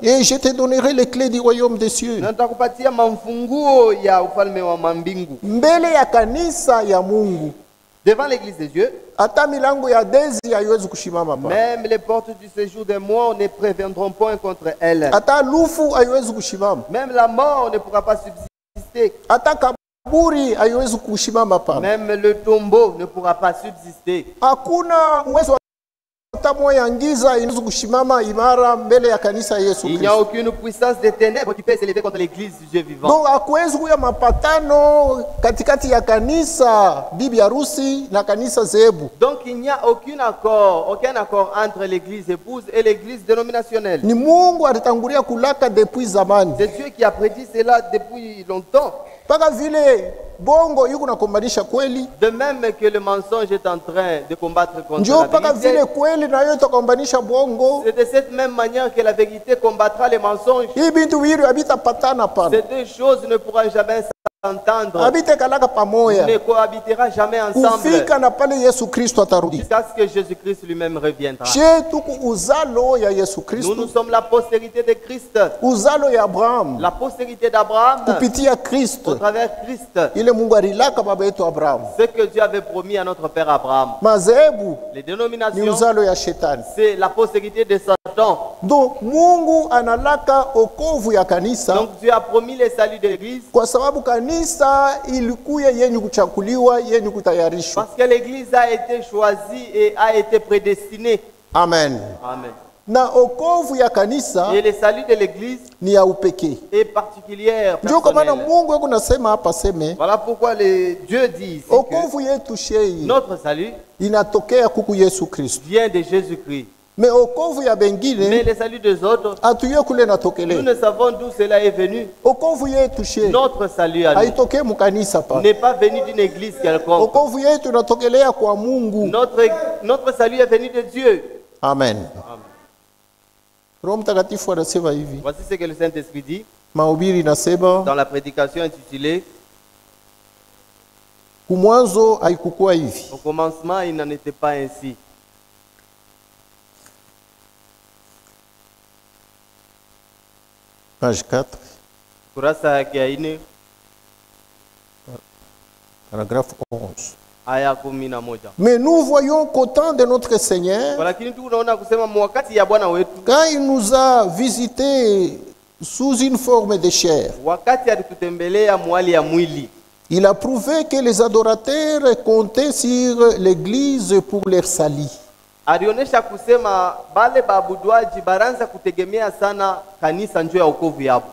Et je te donnerai les clés du royaume des cieux. Mbele ya kanisa ya Mungu, devant l'église de Dieu, même les portes du séjour des morts ne préviendront point contre elle. Même la mort ne pourra pas subsister. Même le tombeau ne pourra pas subsister. Il n'y a aucune puissance des ténèbres qui peut s'élever contre l'église du Dieu vivant. Donc il n'y a aucun accord entre l'église épouse et l'église dénominationnelle. C'est Dieu qui a prédit cela depuis longtemps. De même que le mensonge est en train de combattre contre la vérité, c'est de cette même manière que la vérité combattra les mensonges. Ces deux choses ne pourront jamais s'entendre, ne cohabitera jamais ensemble jusqu'à ce que Jésus-Christ lui-même reviendra. Nous sommes la postérité de Christ, la postérité d'Abraham au travers Christ. Ce que Dieu avait promis à notre père Abraham. Les dénominations, c'est la postérité de Satan. Donc Dieu a promis les saluts de l'Église. Parce que l'Église a été choisie et a été prédestinée. Amen. Amen. Et les saluts de l'Église est particulière. Voilà pourquoi Dieu dit ici que notre salut vient de Jésus-Christ. Mais les saluts des autres, nous ne savons d'où cela est venu. Notre salut à nous n'est pas venu d'une église quelconque. Notre salut est venu de Dieu. Amen. Voici ce que le Saint-Esprit dit dans la prédication intitulée Au commencement, il n'en était pas ainsi. Page 4. Paragraphe 11. Mais nous voyons qu'au temps de notre Seigneur, quand il nous a visités sous une forme de chair, il a prouvé que les adorateurs comptaient sur l'Église pour leur salut. Alionyesha kusema bale baabudwaji baranza kutegemea sana kanisa njoo ya wokovu yao.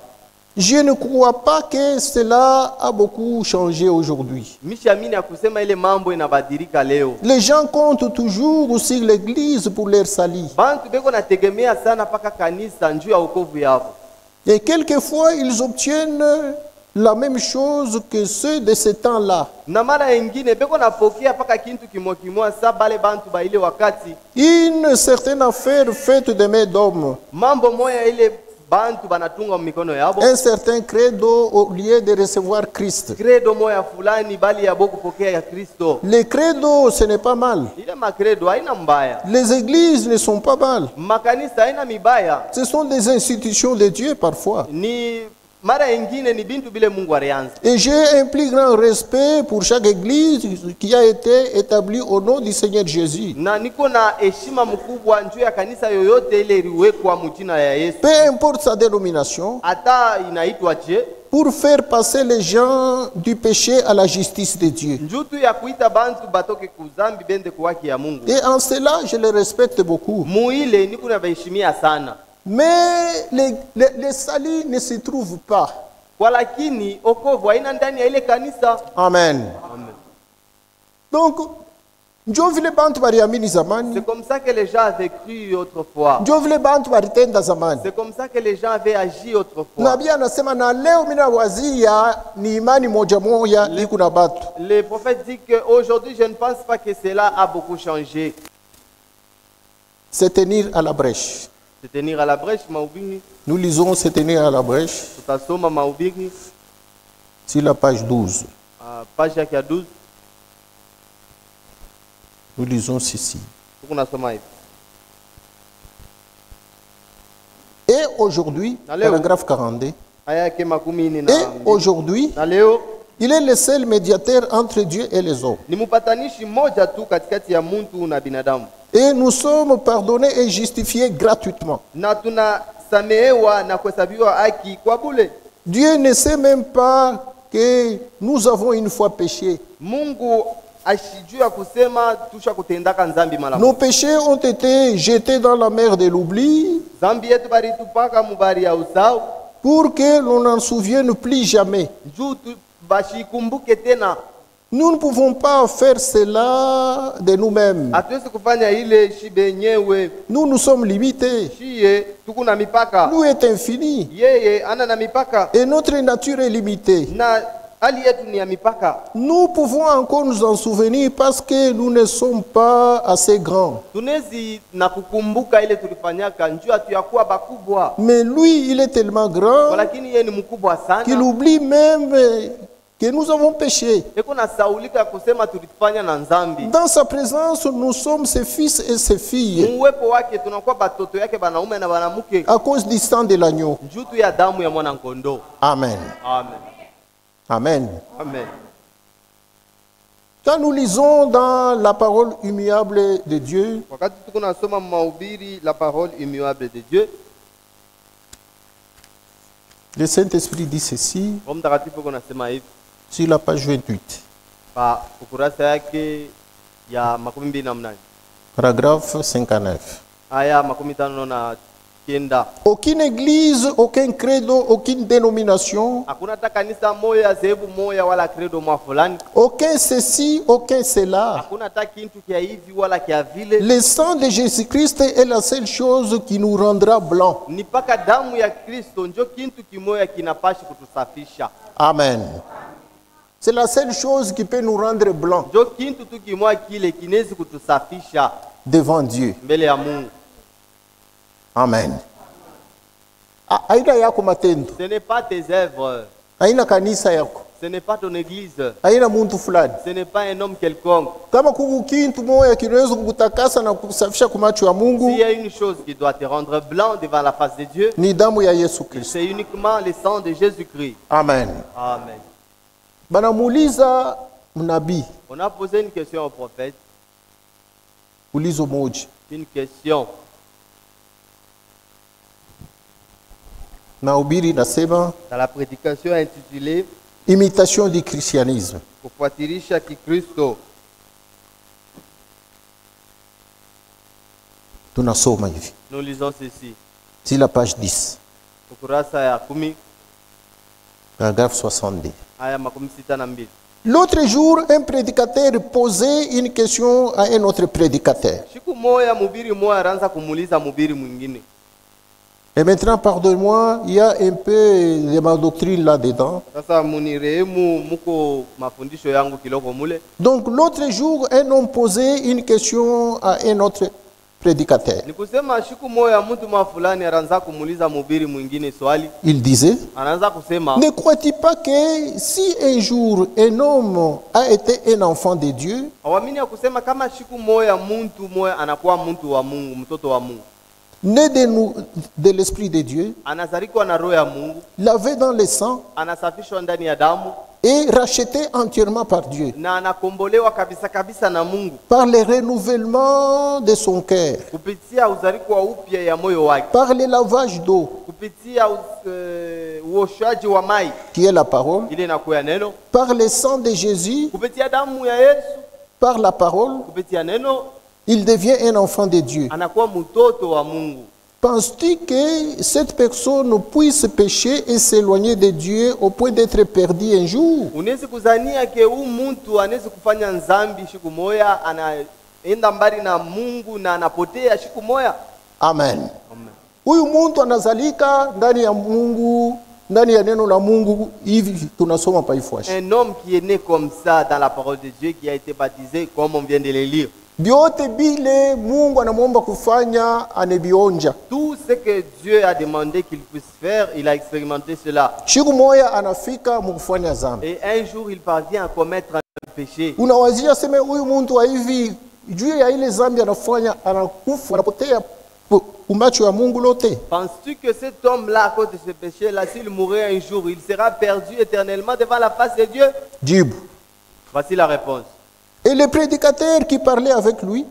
Je ne crois pas que cela a beaucoup changé aujourd'hui. Mishamini ya kusema ile mambo inabadilika leo. Les gens comptent toujours sur l'Église pour leur salut. Bantu beko nategemea sana paka kanisa njoo ya wokovu yao. Et quelquefois ils obtiennent la même chose que ceux de ce temps-là. Une certaine affaire faite de main d'homme. Un certain credo au lieu de recevoir Christ. Les credos, ce n'est pas mal. Les églises ne sont pas mal. Ce sont des institutions de Dieu parfois. Et j'ai un plus grand respect pour chaque église qui a été établie au nom du Seigneur Jésus. Peu importe sa dénomination, pour faire passer les gens du péché à la justice de Dieu. Et en cela, je les respecte beaucoup. Mais les saluts ne se trouvent pas. Amen. Donc, c'est comme ça que les gens avaient cru autrefois. C'est comme ça que les gens avaient agi autrefois. Le prophète dit qu'aujourd'hui, je ne pense pas que cela a beaucoup changé. C'est tenir à la brèche. Se tenir à la brèche, mahubiri. Nous lisons se tenir à la brèche. Tutasoma mahubiri. Sur la page 12. Page 12. Nous lisons ceci. Et aujourd'hui, paragraphe 42. Et aujourd'hui, il est le seul médiateur entre Dieu et les hommes. Et nous sommes pardonnés et justifiés gratuitement. Dieu ne sait même pas que nous avons une fois péché. Nos péchés ont été jetés dans la mer de l'oubli pour que l'on n'en souvienne plus jamais. Nous ne pouvons pas faire cela de nous-mêmes. Nous sommes limités. Nous est infini. Et notre nature est limitée. Nous pouvons encore nous en souvenir parce que nous ne sommes pas assez grands. Mais lui, il est tellement grand qu'il oublie même que nous avons péché. Dans sa présence, nous sommes ses fils et ses filles. À cause du sang de l'agneau. Amen. Amen. Amen. Quand nous lisons dans la parole immuable de Dieu, la parole immuable de Dieu, le Saint-Esprit dit ceci sur la page 28. Paragraphe 59. Aucune église, aucun credo, aucune dénomination, aucun ceci, aucun cela. Le sang de Jésus-Christ est la seule chose qui nous rendra blancs. Amen. C'est la seule chose qui peut nous rendre blancs devant Dieu. Amen. Ce n'est pas tes œuvres. Ce n'est pas ton église. Ce n'est pas un homme quelconque. S'il y a une chose qui doit te rendre blanc devant la face de Dieu, c'est uniquement le sang de Jésus-Christ. Amen. Amen. On a posé une question au prophète. Une question. Dans la prédication intitulée Imitation du christianisme. Nous lisons ceci. C'est la page 10. Paragraphe 62. L'autre jour, un prédicateur posait une question à un autre prédicateur. Et maintenant, pardonne-moi, il y a un peu de ma doctrine là-dedans. Donc, l'autre jour, un homme posait une question à un autre prédicateur. Il disait, ne crois-tu pas que si un jour un homme a été un enfant de Dieu, né de l'Esprit de Dieu, lavé dans le sang et racheté entièrement par Dieu, par le renouvellement de son cœur, par le lavage d'eau, qui est la parole, par le sang de Jésus, par la parole, il devient un enfant de Dieu. Penses-tu que cette personne puisse pécher et s'éloigner de Dieu au point d'être perdu un jour? Amen. Huyu muntu anazalika ndani ya Mungu, ndani ya neno la Mungu, hivi tunasoma pa ifuashi. Un homme qui est né comme ça dans la parole de Dieu, qui a été baptisé comme on vient de le lire. Biote bile Mungu anamwomba kufanya anebionja. Tout ce que Dieu a demandé qu'il puisse faire, il a expérimenté cela. Siku moja anafika mkufanya zambi. Et un jour il parvient à commettre un péché. Unawazia sema huyu muntu wa hivi juu ya ile zambi anafanya anakufa anapotea umacho ya Mungu lote. Penses-tu que cet homme-là, à cause de ce péché-là, s'il mourait un jour, il sera perdu éternellement devant la face de Dieu? Dibu. Voici la réponse. Et le prédicateur qui parlait avec lui,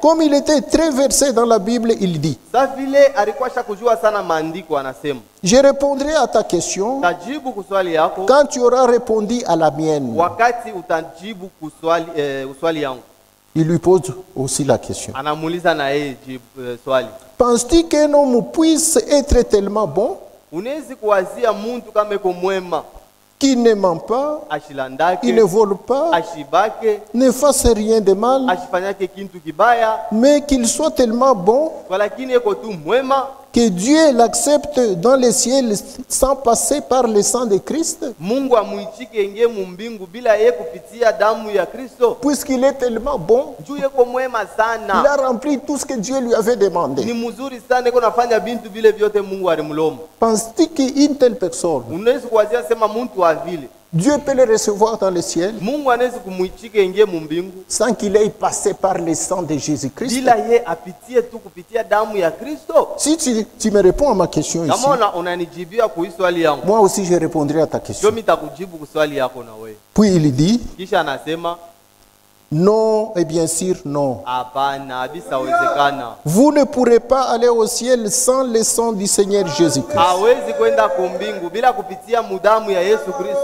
comme il était très versé dans la Bible, il dit, je répondrai à ta question quand tu auras répondu à la mienne. Il lui pose aussi la question. Penses-tu qu'un homme puisse être tellement bon qui ne ment pas, qui ne vole pas, ne fasse rien de mal, mais qu'il soit tellement bon que Dieu l'accepte dans les ciels sans passer par le sang de Christ? Puisqu'il est tellement bon, il a rempli tout ce que Dieu lui avait demandé. Penses-tu qu'une telle personne, Dieu peut le recevoir dans le ciel sans qu'il ait passé par le sang de Jésus-Christ? Si tu me réponds à ma question ici, moi aussi je répondrai à ta question. Puis il dit, non, et bien sûr non. Vous ne pourrez pas aller au ciel sans le sang du Seigneur Jésus-Christ.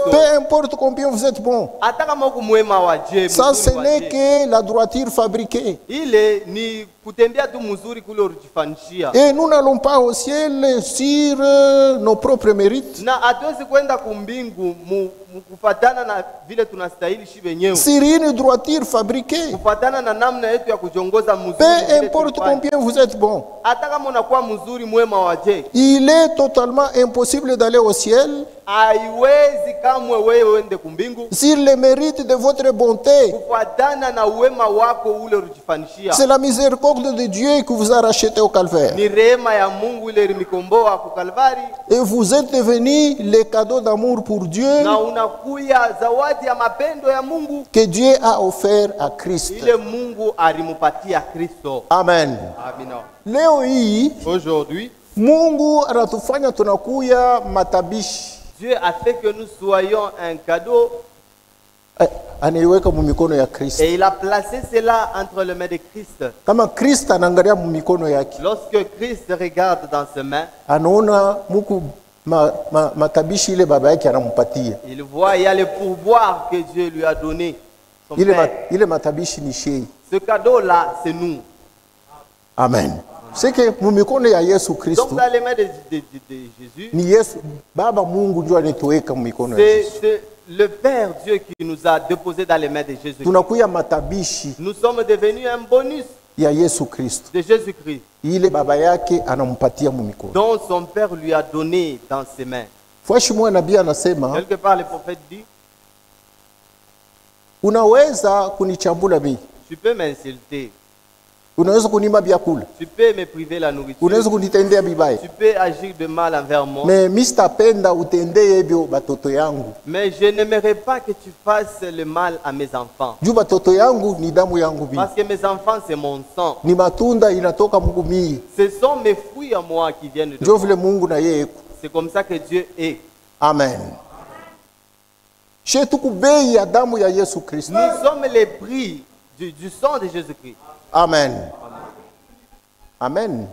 Peu importe combien vous êtes bon, ça ce n'est que la droiture fabriquée. Et nous n'allons pas au ciel sur nos propres mérites, sur une droiture fabriquée. Peu importe combien vous êtes bon, il est totalement impossible d'aller au ciel sur les mérites de votre bonté. C'est la miséricorde de Dieu qui vous a racheté au calvaire. Et vous êtes devenus les cadeaux d'amour pour Dieu que Dieu a offert à Christ. Amen. Leo hii aujourd'hui, Mungu anatufanya tunakuya matabishi. Dieu a fait que nous soyons un cadeau. Anaiweka mu mikono ya Kristo. Et il a placé cela entre les mains de Christ. Kama Kristo anaangalia mu mikono yake, lorsque Christ regarde dans ses mains, anaona muku matabishi ile baba yake anampatia. Il voit, il y a le pourboire que Dieu lui a donné. Ile matabishi ni shei. Ce cadeau là, c'est nous. Amen. C'est que mu mikono ya Yesu Kristo. Donc dans les mains de Jésus, ni Yesu Baba Mungu ndio anatuweka mu mikono ya Yesu. C'est le Père Dieu qui nous a déposé dans les mains de Jésus. Tunakuya matabishi. Nous sommes devenus un bonus ya Yesu Kristo. De Jésus-Christ. Ile baba yake anampatia mu mikono. Dont son père lui a donné dans ses mains. Fuashi mwa nabii anasema, quelque part le prophète dit, unaweza kunichambula mimi. Tu peux m'insulter. Unaweza kunima vyakula. Tu peux me priver la nourriture. Unaweza kunitendea vibaya. Tu peux agir de mal envers moi. Mais mistapenda utendee hivyo batoto yangu. Mais je n'aimerais pas que tu fasses le mal à mes enfants. Juu batoto yangu ni damu yangu mimi. Parce que mes enfants c'est mon sang. Ni matunda inatoka Mungu mimi. Ce sont mes fruits à moi qui viennent de Dieu. Vile Mungu na yeye. C'est comme ça que Dieu est. Amen. Chez tuku bei ya damu ya Yesu Kristo. Nous sommes les prix du sang de Jésus-Christ. Amen. Amen.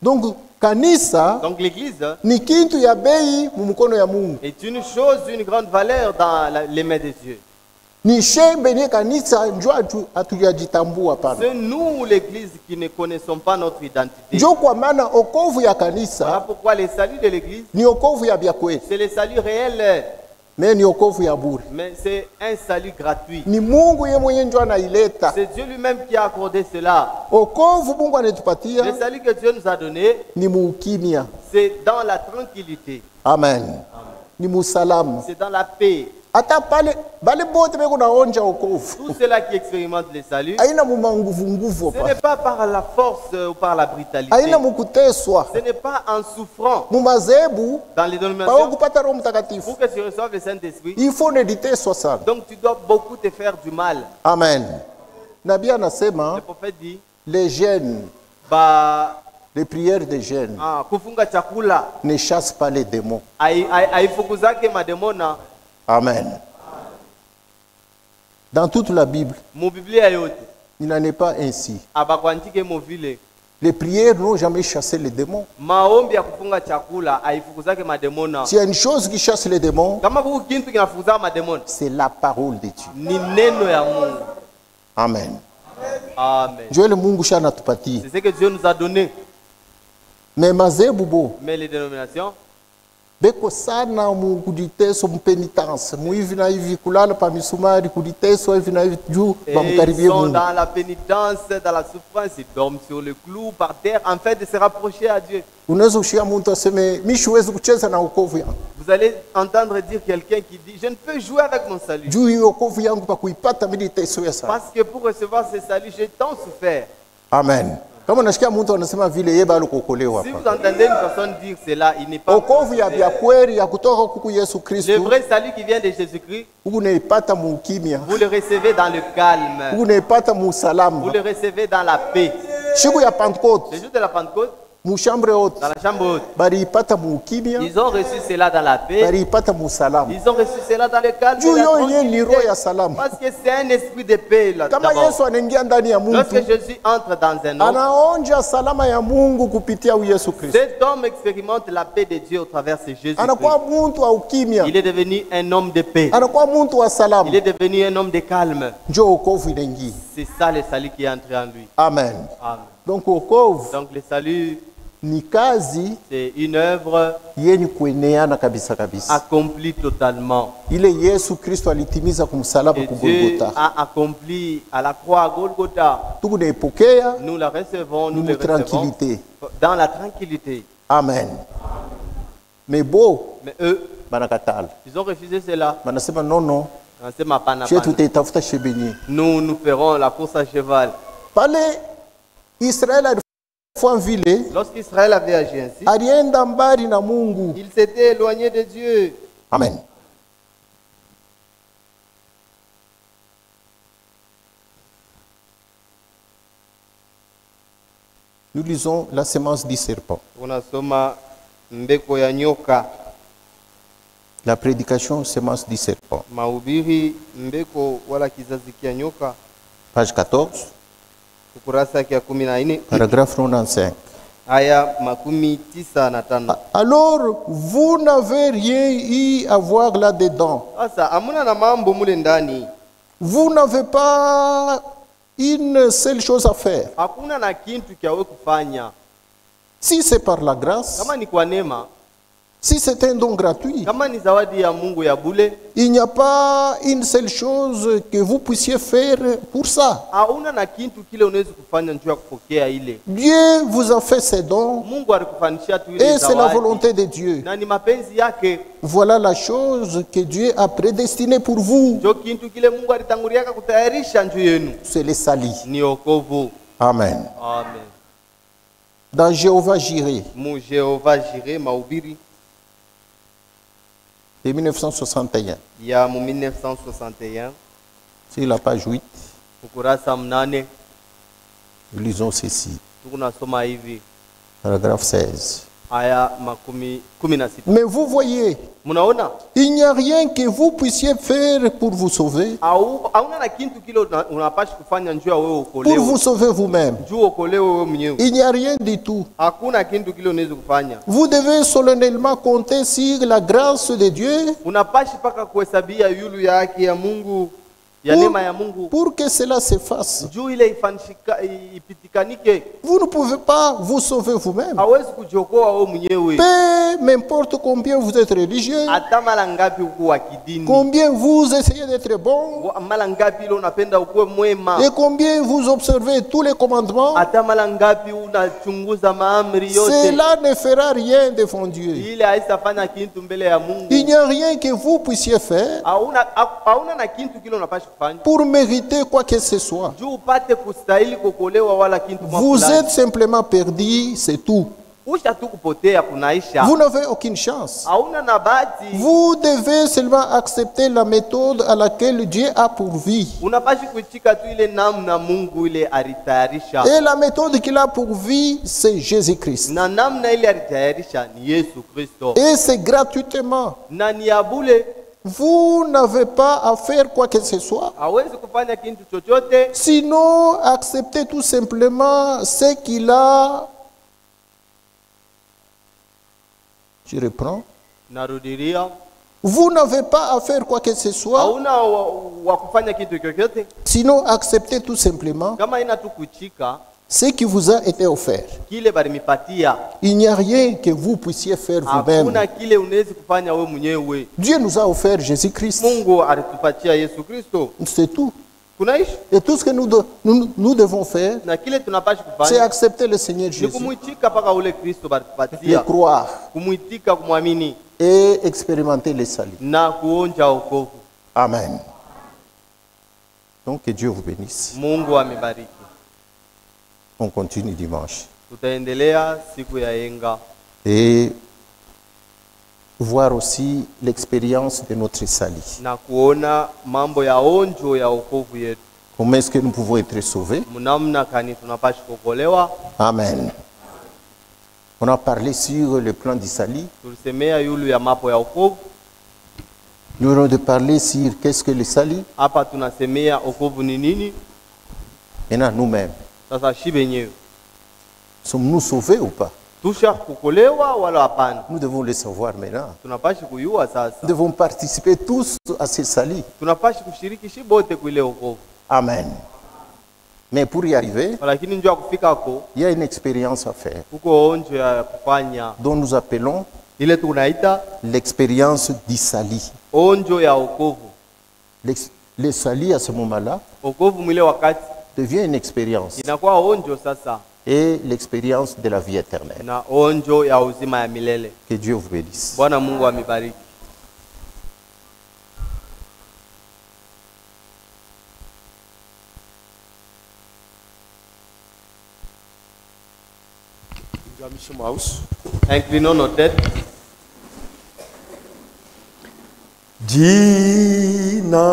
Donc kanisa, donc l'église, ni kintu ya bei mu mkono ya Mungu. Est une chose d'une grande valeur dans les mains de Dieu. Ni shembe ni kanisa njoo atujajitambua pana. C'est nous l'église qui ne connaissons pas notre identité. Njoo kwa maana okovu ya kanisa. Voilà pourquoi le salut de l'église, ni okovu ya kweli. C'est le salut réel. Mais ni okovu ya bure. Mais c'est un salut gratuit. Ni Mungu yeye mwenyewe ndio anaileta. C'est Dieu lui-même qui a accordé cela. Okovu Mungu anatupatia. Le salut que Dieu nous a donné, ni muukimia. C'est dans la tranquillité. Amen. Amen. Ni musalama. C'est dans la paix. Ata pale bale bote beko naonja okovu. Tout cela qui expérimente le salut, aina nguvu ce n'est pas par la force ou par la brutalité. Aina mukuteswa. Ce n'est pas en souffrant. Mumazebu dans les dénominations, kupata Roho Mtakatifu, pour que tu reçoives le Saint-Esprit, il faut nediteswa sana. Donc tu dois beaucoup te faire du mal. Amen. Nabii anasema, le prophète dit, les jeûnes, les prières des jeunes kufunga chakula ne chassent pas les démons. Haifukuzake mademona. Amen. Dans toute la Bible, il n'en est pas ainsi. Les prières n'ont jamais chassé les démons. S'il y a une chose qui chasse les démons, c'est la parole de Dieu. Amen. Amen. C'est ce que Dieu nous a donné. Mais mazebubo, mais les dénominations, beko sana mu kuditeso mpenitence mu hivi na hivi kulala pa misumari kuditeso hivi na hivi juu bamkaribie Mungu. Ils sont dans la pénitence, dans la souffrance, ils dorment sur le clou par terre en fait de se rapprocher à Dieu. Unaweza ushia mtu aseme mimi siwezi kucheza na wokovu yangu. Vous allez entendre dire quelqu'un qui dit je ne peux jouer avec mon salut. Juu hiyo wokovu yangu pa kuipata mimi nitaisowea sana. Parce que pour recevoir ce salut, j'ai tant souffert. Amen. Kama unasikia mtu anasema vile yeye bado kuokolewa hapa. Si vous entendez une personne dire cela, il n'est pas wokovu ya kweli ya kutoka kwa Yesu Kristo. Le vrai salut qui vient de Jésus-Christ. Unaipata mu kimya. Vous le recevez dans le calme. Unaipata mu salama. Vous le recevez dans la paix. Siku ya Pentecôte. Le jour de la Pentecôte. Mu chambre haute. Dans la chambre haute. Baliipata mu kimya. Ils ont reçu cela dans la paix. Baliipata mu salama. Ils ont reçu cela dans le calme. Parce que c'est un esprit de paix là. Kama Yesu anaingia ndani ya Mungu. Lorsque Jésus entre dans un homme. Anaonja salama ya Mungu kupitia Yesu Kristo. Cet homme expérimente la paix de Dieu au travers de Jésus. Anakuwa mtu wa ukimya. Il est devenu un homme de paix. Anakuwa mtu wa salama. Il est devenu un homme de calme. Njoo wokovu inaingia. C'est ça le salut qui est entré en lui. Amen. Amen. Donc wokovu. Donc le salut ni kazi, c'est une œuvre yenye kueneana kabisa kabisa, accomplie totalement. Ile Yesu Kristo alitimiza kumsalaba ku Golgotha. Dieu a accompli à la croix à Golgotha. Tukunaipokea, nous la recevons, nous le recevons dans la tranquillité. Amen. Mais beau, mais eux, banakatala, ils ont refusé cela. Banasema non non. Nous ferons la course à cheval. Lorsqu'Israël avait agi ainsi, il s'était éloigné de Dieu. Amen. Nous lisons la sémence du serpent. La prédication sémence du serpent. Page 14. Paragraphe 95. Alors, vous n'avez rien eu à voir là-dedans. Vous n'avez pas une seule chose à faire. Si c'est par la grâce, si c'est un don gratuit, il n'y a pas une seule chose que vous puissiez faire pour ça. Dieu vous a fait ces dons et c'est la volonté de Dieu. Voilà la chose que Dieu a prédestinée pour vous. C'est le salut. Amen. Dans Jéhovah Jireh, de 1961. Il y a 1961. C'est la page 8. Nous lisons ceci. Paragraphe 16. Mais vous voyez, il n'y a rien que vous puissiez faire pour vous sauver. Pour vous sauver vous-même. Il n'y a rien du tout. Vous devez solennellement compter sur la grâce de Dieu. Pour que cela se fasse. Vous ne pouvez pas vous sauver vous-même. Peu m'importe combien vous êtes religieux, combien vous essayez d'être bon, et combien vous observez tous les commandements, cela ne fera rien devant Dieu. Il n'y a rien que vous puissiez faire pour mériter quoi que ce soit. Vous êtes simplement perdu, c'est tout. Vous n'avez aucune chance. Vous devez seulement accepter la méthode à laquelle Dieu a pourvu. Et la méthode qu'il a pourvu, c'est Jésus-Christ. Et c'est gratuitement. Vous n'avez pas à faire quoi que ce soit. Sinon, acceptez tout simplement ce qu'il a. Je reprends. Vous n'avez pas à faire quoi que ce soit. Ce qui vous a été offert. Kile barimipatia. Il n'y a rien que vous puissiez faire vous-même. Hakuna kile unaweza kufanya wewe mwenyewe. Dieu nous a offert Jésus-Christ. Mungu alitupatia Yesu Kristo. C'est tout. Kunaishi. Et tout ce que nous devons faire, Na kile tunapaswa kufanya, c'est accepter le Seigneur Jésus. Ni kumuitika paka ule Kristo baritupatia. Le croire. Kumuitika, kumwamini. Et expérimenter le salut. Na kuonja wokovu. Amen. Donc que Dieu vous bénisse. Mungu amebariki. On continue dimanche. Tutaendelea siku ya yenga. Et voir aussi l'expérience de notre salut. Na kuona mambo ya onjo ya wokovu yetu. Comment est-ce que nous pouvons être sauvés? Munamna kani tunapaswa kuokolewa. Amen. On a parlé sur le plan du salut. Tulisemea yulu ya mapo ya wokovu. Nous allons de parler sur qu'est-ce que le salut. Hapa tunasemea wokovu ni nini? Maintenant nous-mêmes. Sasa shibe yenyewe. Sommes-nous sauvés ou pas? Tusha kukolewa wala hapana? Nous devons le savoir maintenant. Tunapaswa kuyua sasa. Nous devons participer tous à ce salut. Tunapaswa kushiriki shibote kuile wokovu. Amen. Mais pour y arriver, lakini njoo kufika huko, il y a une expérience à faire. Huko onjo ya kufanya. Dont nous appelons ile tunaita l'expérience du salut. Onjo ya wokovu. Le salut à ce moment-là wokovu mwile wakati devient une expérience. Inakuwa onjo sasa. Et l'expérience de la vie éternelle. Na onjo ya uzima ya milele. Que Dieu vous bénisse. Bwana Mungu amibariki. Inclinons nos têtes. Jina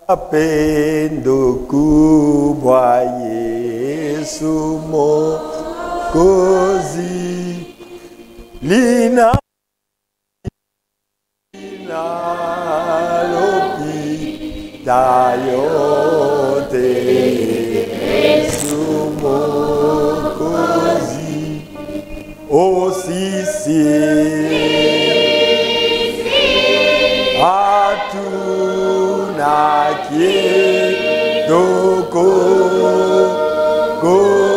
la pendo kubwa Yesu Mwokozi linalopita yote Yesu Mwokozi o sisi hatuna kidogo kupendeza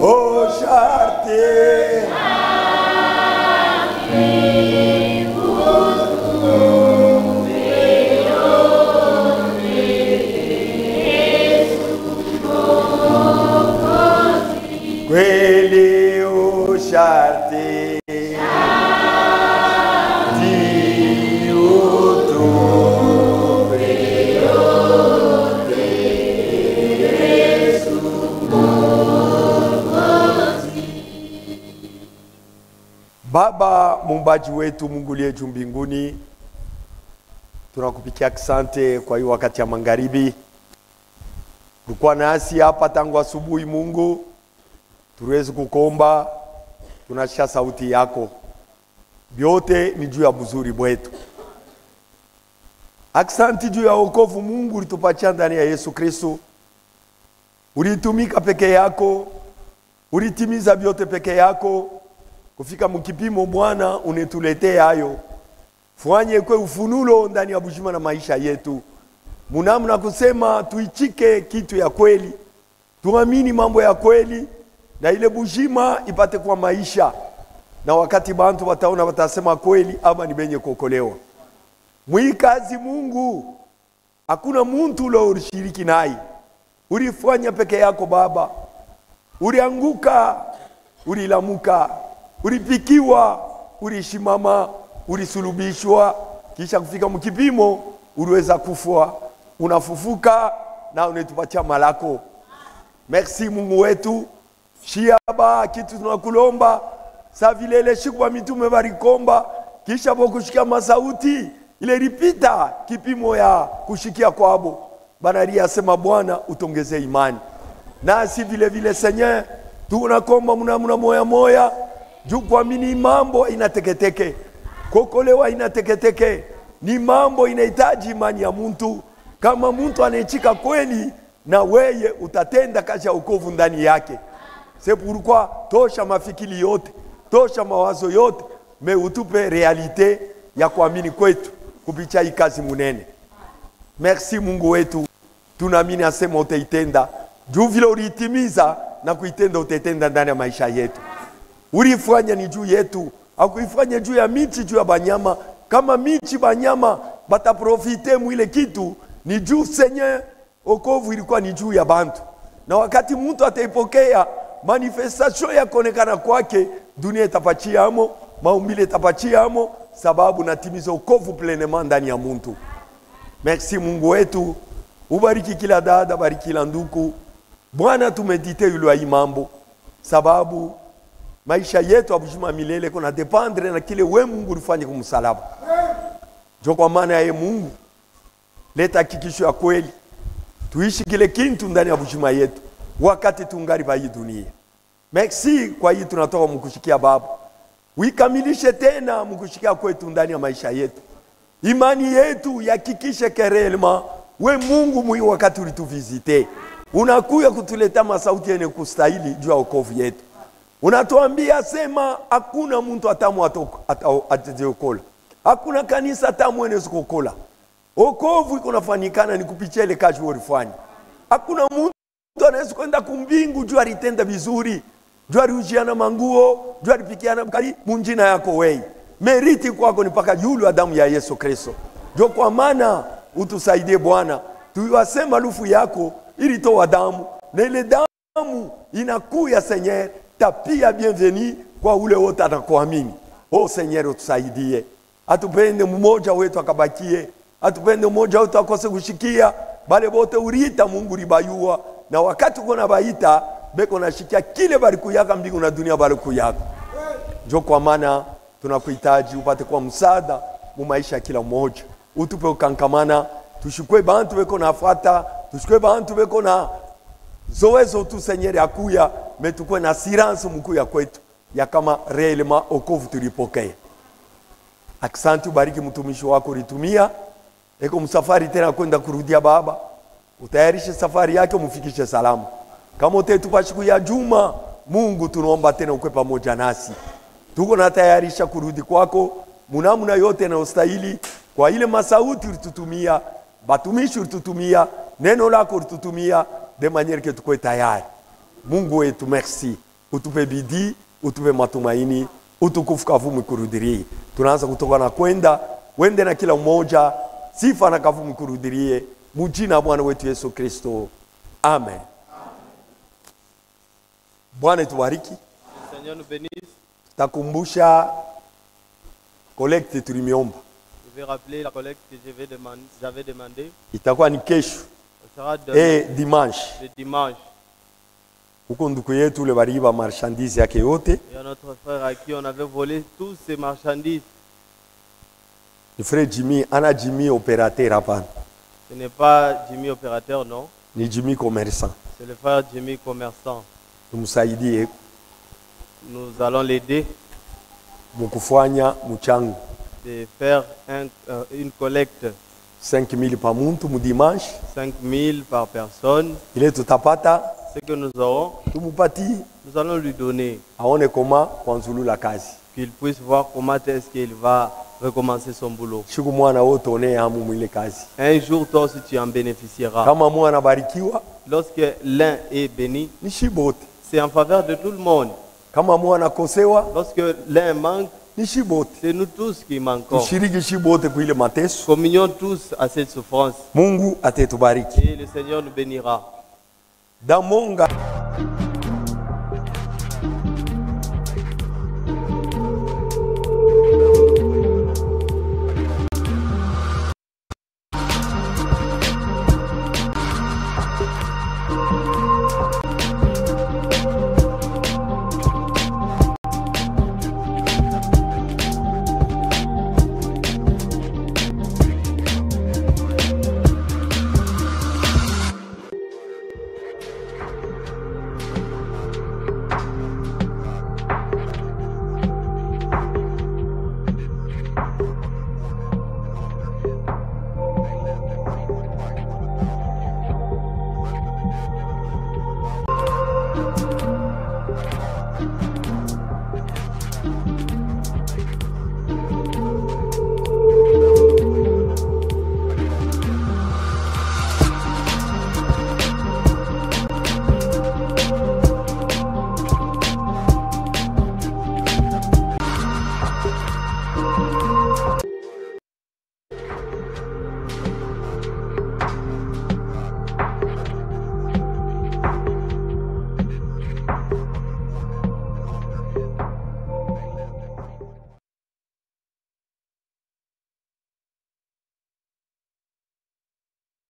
o sharti kweli o sharti Baba muumbaji wetu, Mungu liye juu mbinguni, tunakupikia asante kwa hiyo wakati ya magharibi. Ulikuwa nasi hapa tangu asubuhi Mungu, tuweze kukomba, tunasha sauti yako. Byote ni juu ya buzuri bwetu. Asante juu ya wokovu Mungu ulitupatia ndani ya Yesu Kristo. Ulitumika peke yako, ulitimiza byote peke yako. Kufika mkipimo Bwana unetuletea hayo. Fanye kwe ufunulo ndani ya bujima na maisha yetu. Munamna kusema tuichike kitu ya kweli. Tuamini mambo ya kweli na ile bujima ipate kwa maisha. Na wakati bantu wataona watasema kweli ama ni benye kuokolewa. Mwikazi Mungu, hakuna muntu ule ulishiriki naye. Ulifanya peke yako Baba. Ulianguka, ulilamuka, ulipikiwa, ulishimama, ulisulubishwa, kisha kufika mkipimo, uliweza kufua, unafufuka na unetupatia malako. Merci Mungu wetu. Shiaba kitu tunakulomba, sa vile ile shikwa mitume barikomba, kisha bokushikia masauti, ile ripita kipimo ya kushikia kwabo. Banaria sema Bwana utongeze imani. Nasi vile vile Seigneur, tunakomba muna moya moya, juu kuamini mambo inateketeke. Kokolewa inateketeke. Ni mambo inahitaji imani ya muntu. Kama muntu anechika kweli, na weye utatenda kazi ya wokovu ndani yake. C'est pourquoi tosha mafikiri yote, tosha mawazo yote, me utupe realite ya kuamini kwetu. kupitia hii kazi munene. Merci Mungu wetu, tunaamini asema utaitenda. Juu vile ulitimiza na kuitenda utaitenda ndani ya maisha yetu. Ulifanya ni juu yetu, hakuifanya juu ya michi, juu ya banyama. Kama michi banyama bataprofite mwile kitu, ni juu Seigneur, okovu ilikuwa ni juu ya bantu. Na wakati mtu ataipokea, manifestation ya kuonekana kwake, dunia itapachia amo, maumbile itapachia amo, sababu natimiza okovu plenement ndani ya mtu. Merci Mungu wetu, ubariki kila dada, bariki kila nduku. Bwana tumedite yule wa mambo, sababu maisha yetu abujuma milele kuna dependre na kile we Mungu ulifanya kumsalaba. Jo kwa maana ya Mungu, leta hakikisho ya kweli. Tuishi kile kintu ndani ya bujuma yetu, wakati tungari pa hii dunia. Merci kwa hii tunatoka mkushikia Baba. Uikamilishe tena mkushikia kwetu ndani ya maisha yetu. Imani yetu yakikishe kerelma, we Mungu mwi wakati ulituvizite. Unakuya kutuleta masauti yene kustahili juu ya wokovu yetu. Unatuambia sema hakuna mtu atamu atajeokola. Hakuna kanisa atamu ene zikokola. Wokovu iko nafanikana ni kupitia ile kazi ulifanya. Hakuna mtu anaweza kwenda kumbingu juu alitenda vizuri. Juu aliujiana manguo, juu alipikiana mkali munjina yako wei. Meriti kwako ni paka yulu wa damu ya Yesu Kristo. Jo kwa maana utusaidie Bwana. Tuiwasema lufu yako ili toa damu. Na ile damu inakuya Seigneur, tapia bienvenue kwa ule wote atakuamini. Oh Seigneur utusaidie. Atupende mmoja wetu akabakie. Atupende mmoja wetu akose kushikia. Bale bote urita Mungu ribayua. Na wakati kuna baita, beko na shikia kile balikuyaka mbingu na dunia balikuyaka. Jo kwa maana tunakuhitaji upate kwa msaada mu maisha kila mmoja. Utupe ukankamana, tushukwe bantu beko na afata, tushukwe bantu beko na zoezo tu Seigneur akuya, metukwe na assurance mkuya kwetu ya kama réellement okovu tulipokea. Asante, ubariki mtumishi wako ritumia. Eko msafari tena kwenda kurudia Baba. Utayarishe safari yake mufikishe salama. Kama utetupa siku ya juma, Mungu tunaomba tena ukwe pamoja nasi. Tuko na tayarisha kurudi kwako, munamuna yote na ustahili, kwa ile masauti ulitutumia, batumishi ulitutumia, neno lako ulitutumia, de manière que tukwe tayari. Mungu wetu merci, utupe bidii, utupe matumaini, utukufu kavumu kurudirie. Tunaanza kutoka na kwenda, wende na kila mmoja, sifa na kavumu kurudirie, mujina Bwana wetu Yesu Kristo. Amen. Bwana tubariki. Seigneur nous bénisse. Takumbusha collecte tulimiomba. Je vais rappeler la collecte que j'avais demandé. Itakuwa ni kesho. Sera demain, dimanche. le dimanche. Huko ndugu yetu ule bariba marchandise yake yote. Il y a notre frère à qui on avait volé tous ces marchandises. Ni frère Jimmy, ana Jimmy opérateur hapana. Ce n'est pas Jimmy opérateur, non. Ni Jimmy commerçant. C'est le frère Jimmy commerçant. Tumsaidie. Nous allons l'aider mukufanya mchango de faire une collecte 5,000 par muntu mu dimanche. 5,000 par personne. Ile tutapata ce que nous aurons, tumupati, nous allons lui donner. Aone koma kwanzulu la kazi. Qu'il puisse voir comment est-ce qu'il va recommencer son boulot. Siku mwana wote one hamu mwile kazi. Un jour toi aussi tu en bénéficieras. Kama mwana barikiwa, lorsque l'un est béni, ni shibote. C'est en faveur de tout le monde. Kama mwana kosewa, lorsque l'un manque, ni shibote. C'est nous tous qui manquons. Tushiriki shibote kuile mateso. Communions tous à cette souffrance. Mungu atetubariki. Et le Seigneur nous bénira. Damonga